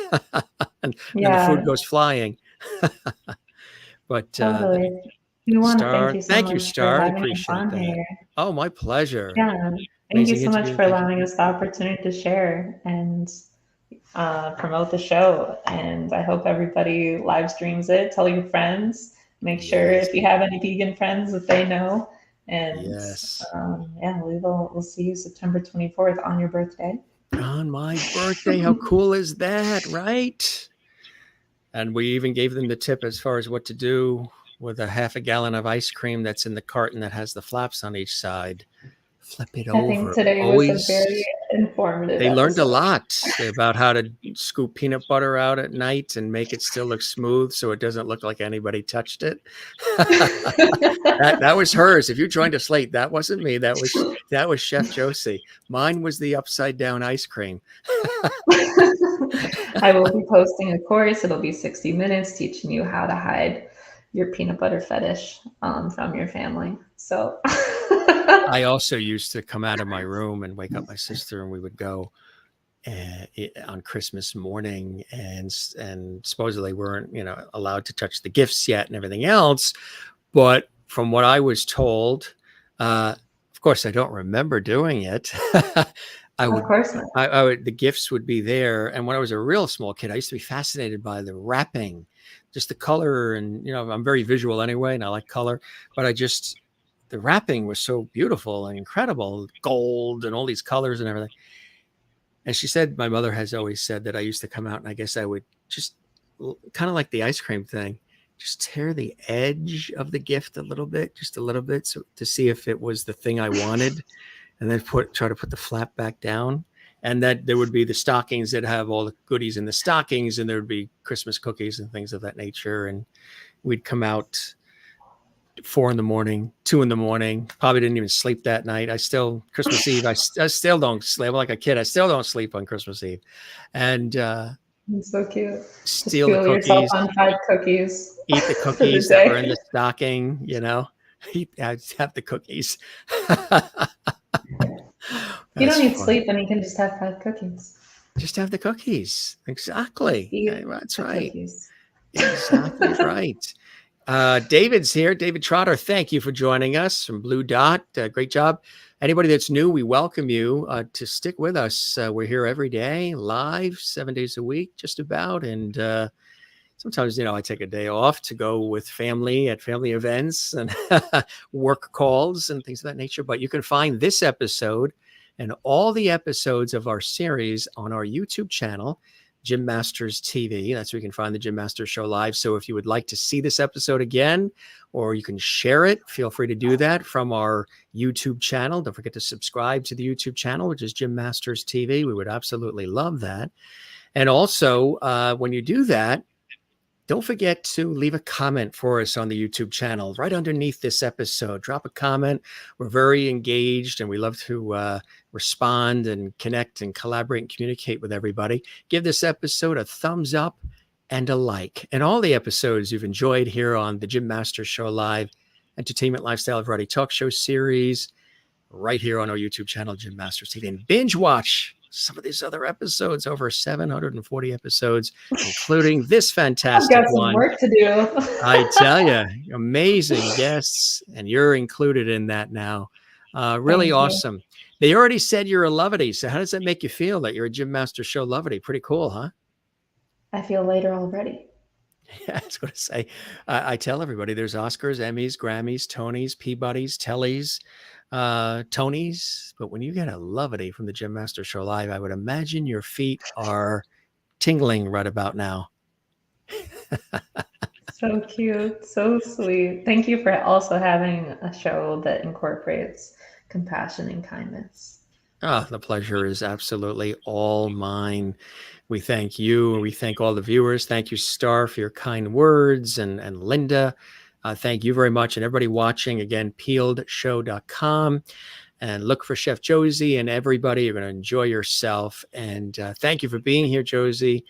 and then the food Yeah, goes flying. But totally. We want to thank Star, you so thank you, much for Star. I having us appreciate on that. here. Oh, my pleasure. Yeah, thank you Amazing so much interview. for Thank you. allowing us the opportunity to share and promote the show. And I hope everybody live streams it. Tell your friends. Make sure Yes. if you have any vegan friends that they know. And Yes. yeah, we'll see you September 24th on your birthday. On my birthday. How cool is that, right? And we even gave them the tip as far as what to do with a half a gallon of ice cream that's in the carton that has the flaps on each side. Flip it I think over. today was a very Always. informative They learned a episode. lot about how to scoop peanut butter out at night and make it still look smooth so it doesn't look like anybody touched it. That was hers. If you joined us late, that wasn't me. That was Chef Josie. Mine was the upside down ice cream. I will be posting a course. It'll be 60 minutes teaching you how to hide your peanut butter fetish from your family. So I also used to come out of my room and wake up my sister, and we would go on Christmas morning, and supposedly weren't allowed to touch the gifts yet and everything else. But from what I was told, of course, I don't remember doing it. I of would, course not. I would, the gifts would be there. And when I was a real small kid, I used to be fascinated by the wrapping, just the color. And, I'm very visual anyway, and I like color, but the wrapping was so beautiful and incredible, gold and all these colors and everything. And she said, my mother has always said that I used to come out and I guess I would just kind of like the ice cream thing, just tear the edge of the gift just a little bit, so to see if it was the thing I wanted, and then try to put the flap back down. And that there would be the stockings that have all the goodies in the stockings, and there would be Christmas cookies and things of that nature. And we'd come out 4 a.m, 2 a.m, probably didn't even sleep that night. Christmas Eve, I still don't sleep. I'm like a kid. I still don't sleep on Christmas Eve. And It's so cute. Just steal the fuel yourself cookies, on 5 cookies eat the for the cookies that were in day. the stocking, have the cookies. You don't That's need funny. sleep, and you can just have 5 cookies. Just have the cookies. Exactly. Eat That's the right. cookies. Exactly right. David's here. David Trotter, thank you for joining us from Blue Dot. Great job. Anybody that's new, we welcome you to stick with us. We're here every day, live, 7 days a week, just about. And sometimes, I take a day off to go with family at family events and work calls and things of that nature. But you can find this episode and all the episodes of our series on our YouTube channel, Gym Masters TV. That's where you can find the Gym Masters Show live. So if you would like to see this episode again, or you can share it, feel free to do that from our YouTube channel. Don't forget to subscribe to the YouTube channel, which is Gym Masters TV. We would absolutely love that. And also, when you do that, don't forget to leave a comment for us on the YouTube channel right underneath this episode. Drop a comment. We're very engaged and we love to respond and connect and collaborate and communicate with everybody. Give this episode a thumbs up and a like. And all the episodes you've enjoyed here on the Gym Master Show Live Entertainment Lifestyle Variety Talk Show series right here on our YouTube channel, Gym Masters TV. And binge watch some of these other episodes, over 740 episodes, including this fantastic I've got some one. work to do. I tell you, amazing guests, and you're included in that now. Really awesome. They already said you're a Lovity. So how does that make you feel that you're a Gym Master Show Lovity? Pretty cool, huh? I feel lighter already. Yeah, I was going to say, I tell everybody there's Oscars, Emmys, Grammys, Tonys, Peabodys, Tellys, Tonys. But when you get a Lovity from the Gym Master Show Live, I would imagine your feet are tingling right about now. So cute. So sweet. Thank you for also having a show that incorporates compassion and kindness. Oh, the pleasure is absolutely all mine. We thank you, and we thank all the viewers. Thank you, Star, for your kind words, and Linda. Thank you very much. And everybody watching, again, PEELEDshow.com. And look for Chef Josie and everybody. You're going to enjoy yourself. And thank you for being here, Josie,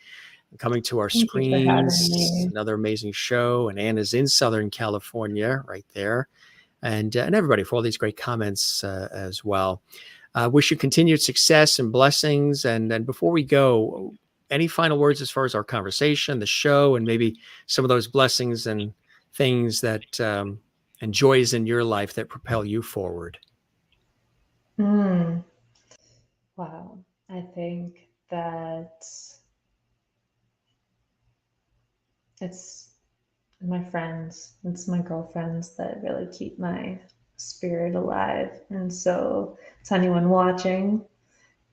and coming to our screens. Another amazing show. And Anna's in Southern California right there. And everybody for all these great comments as well. Wish you continued success and blessings. And before we go, any final words as far as our conversation, the show, and maybe some of those blessings and things that and joys in your life that propel you forward? Wow. I think that it's my friends, it's my girlfriends that really keep my spirit alive. And so to anyone watching,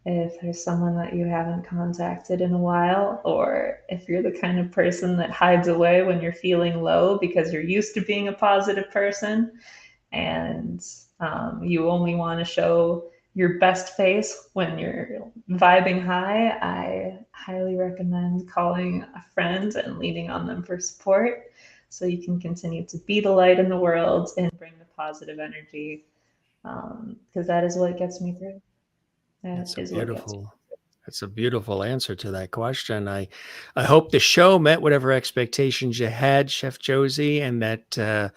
if there's someone that you haven't contacted in a while, or if you're the kind of person that hides away when you're feeling low because you're used to being a positive person and you only want to show your best face when you're vibing high, I highly recommend calling a friend and leaning on them for support so you can continue to be the light in the world and bring the positive energy, because that is what gets me through. That's a beautiful answer to that question. I hope the show met whatever expectations you had, Chef Josie, and that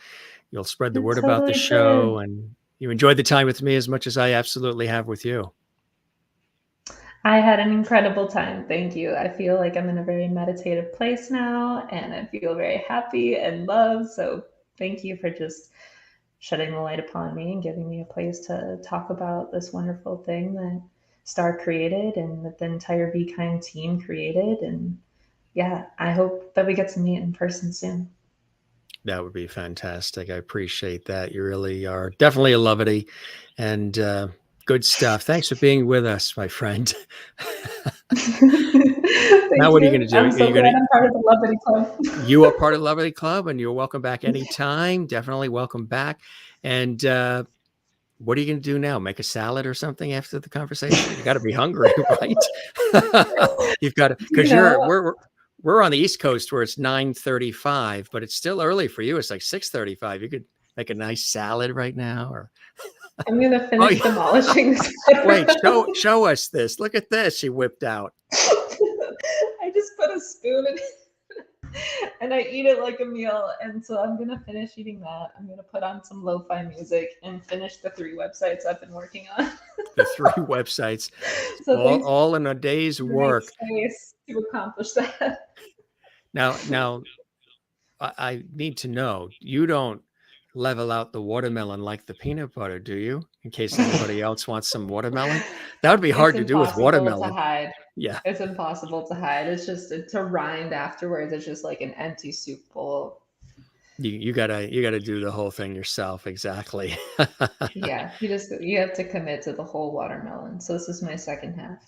you'll spread the word about the show and you enjoyed the time with me as much as I absolutely have with you. I had an incredible time. Thank you. I feel like I'm in a very meditative place now and I feel very happy and loved. So thank you for just shedding the light upon me and giving me a place to talk about this wonderful thing that Star created and that the entire Be Kind team created. And yeah, I hope that we get to meet in person soon. That would be fantastic. I appreciate that. You really are definitely a Lovity, and good stuff. Thanks for being with us, my friend. Now, what are you going to do? I'm so glad I'm part of the Lovity Club. You are part of the Lovity Club, and you're welcome back anytime. Definitely welcome back. And what are you going to do now? Make a salad or something after the conversation? You got to be hungry, right? You've got to, because we're on the East Coast where it's 9:35, but it's still early for you. It's like 6:35. You could make a nice salad right now, or I'm going to finish demolishing this. Wait, show us this. Look at this. She whipped out. I just put a spoon in it and I eat it like a meal. And so I'm going to finish eating that. I'm going to put on some lo-fi music and finish the 3 websites I've been working on. The 3 websites, so all in a day's work. Space to accomplish that. Now, I need to know, you don't level out the watermelon like the peanut butter, do you? in case anybody else wants some watermelon. That would be It's hard to do with impossible to watermelon. hide. Yeah. It's impossible to hide. It's a rind afterwards. It's just like an empty soup bowl. You gotta do the whole thing yourself. Exactly. Yeah, you have to commit to the whole watermelon. So this is my second half.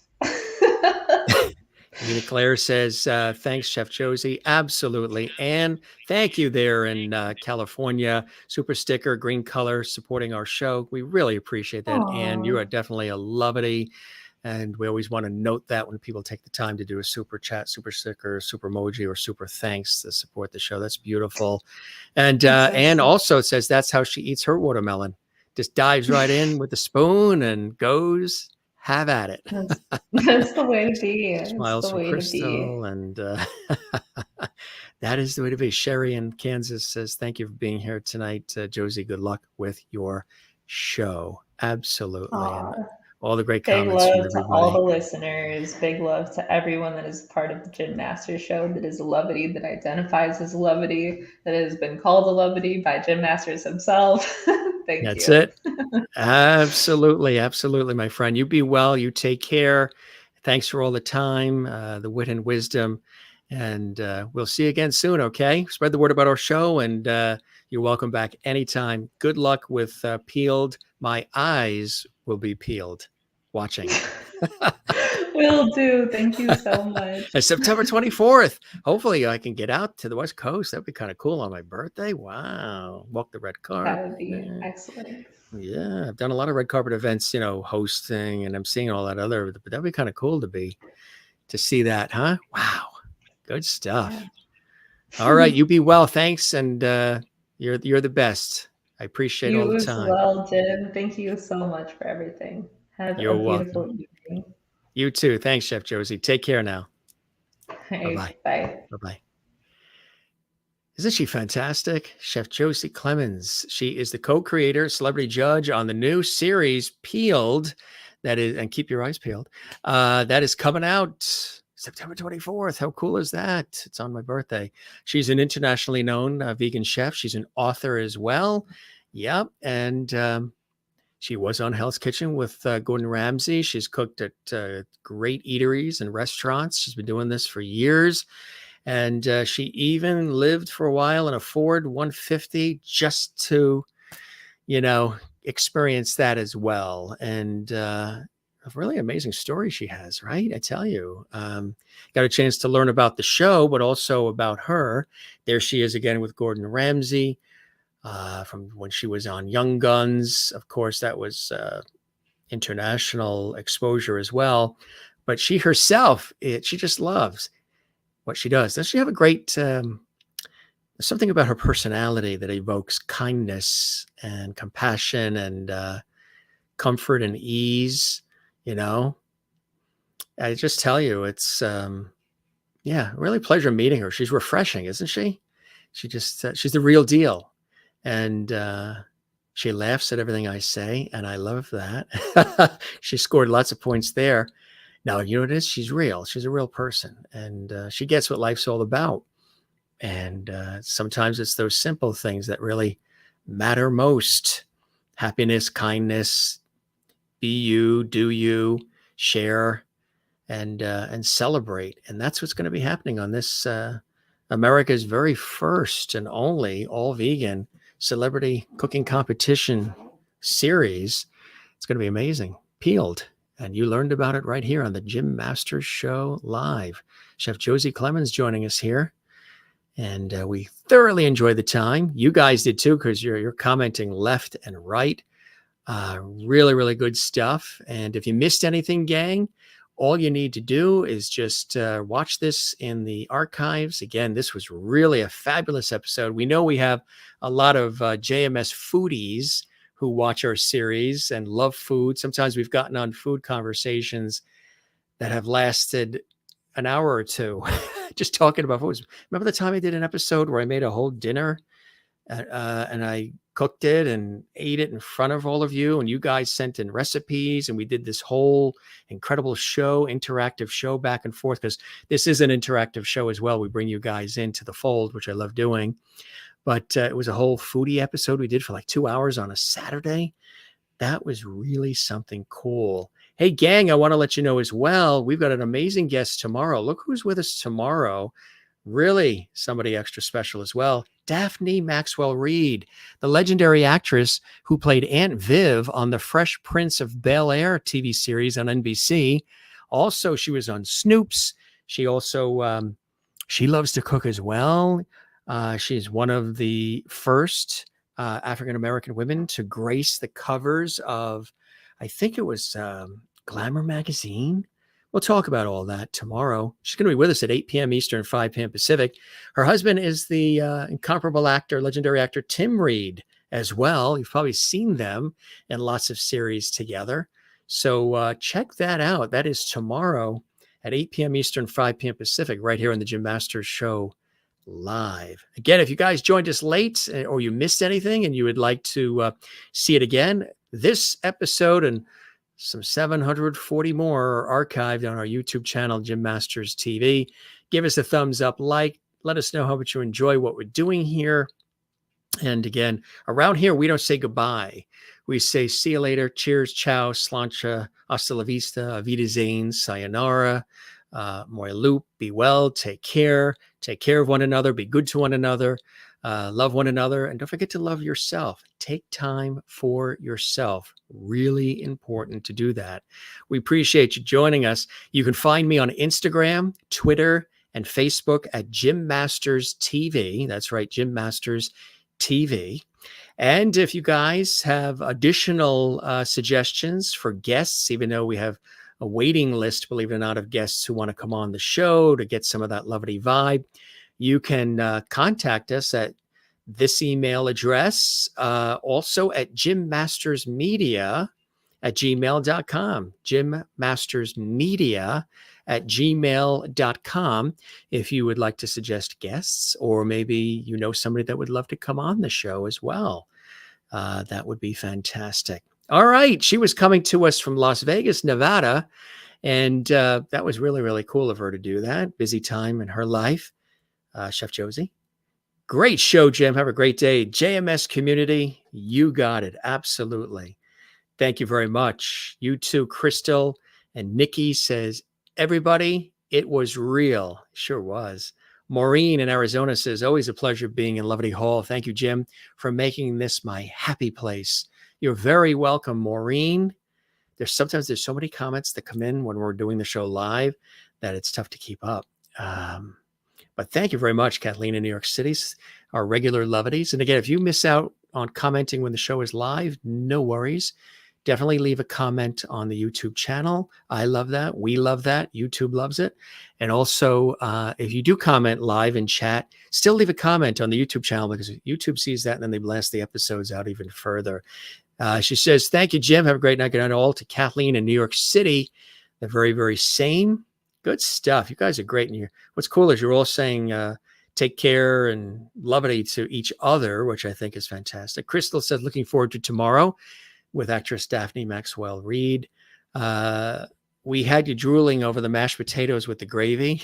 Anita Claire says, thanks, Chef Josie. Absolutely. And thank you there in California. Super sticker, green color, supporting our show. We really appreciate that. And you Aw. are definitely a lovely. And we always want to note that when people take the time to do a super chat, super sticker, super emoji, or super thanks to support the show. That's beautiful. And That's so and sweet. also says that's how she eats her watermelon. Just dives right in with the spoon and goes, have at it. That's the way to be. It's Smiles the from way to be. Crystal. And that is the way to be. Sherry in Kansas says, thank you for being here tonight. Josie, good luck with your show. Absolutely. And Aw. all the great Big comments from love to all the everybody. listeners. Big love to everyone that is part of the Gym Master Show, that is a levity, that identifies as a levity, that has been called a levity by Gym Masters himself. Thank That's you. it. Absolutely. Absolutely, my friend. You be well. You take care. Thanks for all the time, the wit and wisdom. And we'll see you again soon. Okay. Spread the word about our show. And you're welcome back anytime. Good luck with Peeled. My eyes will be peeled watching. Will do. Thank you so much. And September 24th. Hopefully, I can get out to the West Coast. That'd be kind of cool on my birthday. Wow. Walk the red That would carpet. be excellent. Yeah, I've done a lot of red carpet events, hosting, and I'm seeing all that other, but that'd be kind of cool to see that, huh? Wow. Good Yeah. stuff. All right. You be well. Thanks. And you're the best. I appreciate all You the as time. well, Jim. Thank you so much for everything. Have You're a beautiful welcome. evening. You too. Thanks, Chef Josie. Take care now. Bye-bye. Hey, bye. Bye-bye. Isn't she fantastic? Chef Josie Clemens. She is the co-creator, celebrity judge on the new series Peeled. That is, and keep your eyes peeled. That is coming out September 24th. How cool is that? It's on my birthday. She's an internationally known vegan chef. She's an author as well. Yep. And she was on Hell's Kitchen with Gordon Ramsay. She's cooked at great eateries and restaurants. She's been doing this for years. And she even lived for a while in a Ford 150 just to, experience that as well. And a really amazing story she has, right? I tell you, got a chance to learn about the show, but also about her. There she is again with Gordon Ramsay from when she was on Young Guns. Of course, that was international exposure as well. But she herself, she just loves what she does. Does she have a great something about her personality that evokes kindness and compassion and comfort and ease? I just tell you, it's really a pleasure meeting her. She's refreshing, isn't she? She's the real deal, and she laughs at everything I say, and I love that. She scored lots of points there. Now, you know what it is? She's real. She's a real person, and she gets what life's all about. And sometimes it's those simple things that really matter most: happiness, kindness, be you, do you, share, and celebrate. And that's what's going to be happening on this America's very first and only all vegan celebrity cooking competition series. It's going to be amazing. Peeled. And you learned about it right here on the Gym Masters Show Live. Chef Josie Clemens joining us here. And we thoroughly enjoyed the time. You guys did too, because you're commenting left and right. Really, really good stuff. And if you missed anything, gang, all you need to do is just watch this in the archives. Again, this was really a fabulous episode. We know we have a lot of JMS foodies who watch our series and love food. Sometimes we've gotten on food conversations that have lasted an hour or two, just talking about food. Remember the time I did an episode where I made a whole dinner and I cooked it and ate it in front of all of you, and you guys sent in recipes, and we did this whole incredible show, interactive show back and forth, because this is an interactive show as well. We bring you guys into the fold, which I love doing. But it was a whole foodie episode we did for like 2 hours on a Saturday. That was really something cool. Hey, gang, I want to let you know as well, we've got an amazing guest tomorrow. Look who's with us tomorrow. Really somebody extra special as well. Daphne Maxwell Reid, the legendary actress who played Aunt Viv on the Fresh Prince of Bel-Air TV series on NBC. Also, she was on Snoops. She also she loves to cook as well. She's one of the first African-American women to grace the covers of, I think it was Glamour magazine. We'll talk about all that tomorrow. She's going to be with us at 8 p.m. Eastern, 5 p.m. Pacific. Her husband is the incomparable actor, legendary actor Tim Reid as well. You've probably seen them in lots of series together. So check that out. That is tomorrow at 8 p.m. Eastern, 5 p.m. Pacific, right here on the Jim Masters Show live. Again, if you guys joined us late or you missed anything and you would like to see it again, this episode and some 740 more are archived on our YouTube channel, Jim Masters TV. Give us a thumbs up, let us know how much you enjoy what we're doing here. And again, around here, we don't say goodbye. We say see you later, cheers, ciao, slancha, hasta la vista, avida zane, sayonara, moi loop, be well, take care of one another, be good to one another, love one another, and don't forget to love yourself. Take time for yourself. Really important to do that. We appreciate you joining us. You can find me on Instagram, Twitter, and Facebook at Jim Masters TV. That's right, Jim Masters TV. And if you guys have additional suggestions for guests, even though we have a waiting list, believe it or not, of guests who want to come on the show to get some of that lovely vibe, you can contact us at this email address, also at jimmastersmedia@gmail.com, jimmastersmedia@gmail.com, if you would like to suggest guests, or maybe you know somebody that would love to come on the show as well. That would be fantastic. All right. She was coming to us from Las Vegas, Nevada, and that was really, really cool of her to do that. Busy time in her life. Chef Josie. Great show, Jim. Have a great day. JMS community, you got it. Absolutely. Thank you very much. You too, Crystal. And Nikki says, everybody, it was real. Sure was. Maureen in Arizona says, always a pleasure being in Lovely Hall. Thank you, Jim, for making this my happy place. You're very welcome, Maureen. Sometimes there's so many comments that come in when we're doing the show live that it's tough to keep up. But thank you very much, Kathleen in New York City, our regular lovelies. And again, if you miss out on commenting when the show is live, no worries. Definitely leave a comment on the YouTube channel. I love that. We love that. YouTube loves it. And also, if you do comment live in chat, still leave a comment on the YouTube channel, because YouTube sees that and then they blast the episodes out even further. She says, thank you, Jim. Have a great night. Good night all. To Kathleen in New York City, the very, very same. Good stuff. You guys are great. And what's cool is you're all saying take care and lovely to each other, which I think is fantastic. Crystal said, looking forward to tomorrow with actress Daphne Maxwell Reid. We had you drooling over the mashed potatoes with the gravy.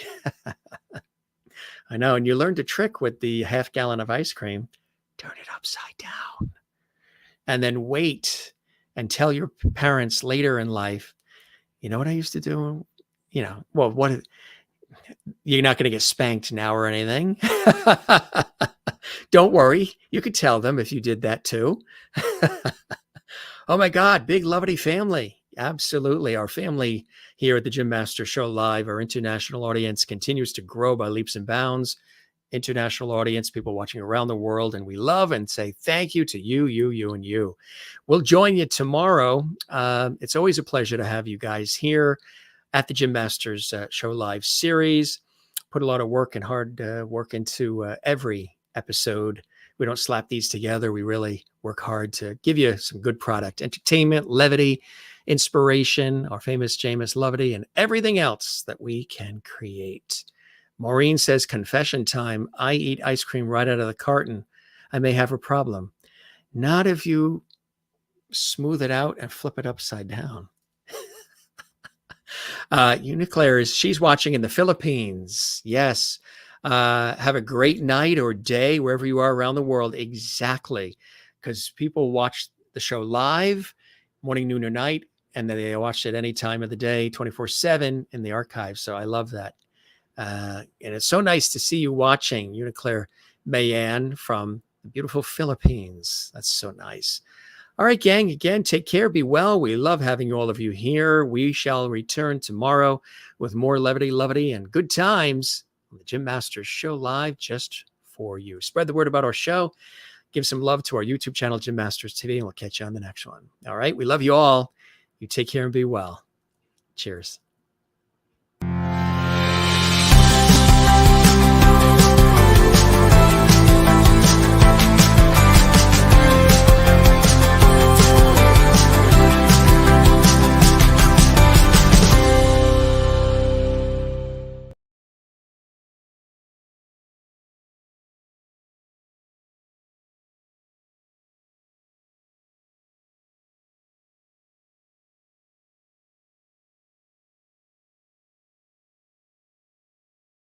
I know. And you learned a trick with the half gallon of ice cream. Turn it upside down. And then wait and tell your parents later in life, you know what I used to do? You know, well, you're not going to get spanked now or anything. Don't worry. You could tell them if you did that too. Oh my God, big lovely family. Absolutely. Our family here at the Jim Masters Show Live, our international audience continues to grow by leaps and bounds. International audience, people watching around the world, and we love and say thank you to you, and you. We'll join you tomorrow. It's always a pleasure to have you guys here at the Jim Masters Show Live series. Put a lot of work and hard work into every episode. We don't slap these together. We really work hard to give you some good product, entertainment, levity, inspiration, our famous Jameis levity, and everything else that we can create. Maureen says, confession time. I eat ice cream right out of the carton. I may have a problem. Not if you smooth it out and flip it upside down. Uniclaire she's watching in the Philippines. Yes. Have a great night or day wherever you are around the world. Exactly. Because people watch the show live. morning, noon, or night. And then they watch it any time of the day, 24/7 in the archive. So I love that. And it's so nice to see you watching, Uniclaire Mayan from the beautiful Philippines. That's so nice. All right, gang, again, take care, be well. We love having all of you here. We shall return tomorrow with more levity, and good times on the Jim Masters Show live just for you. Spread the word about our show. Give some love to our YouTube channel, Jim Masters TV, and we'll catch you on the next one. All right, we love you all. You take care and be well. Cheers.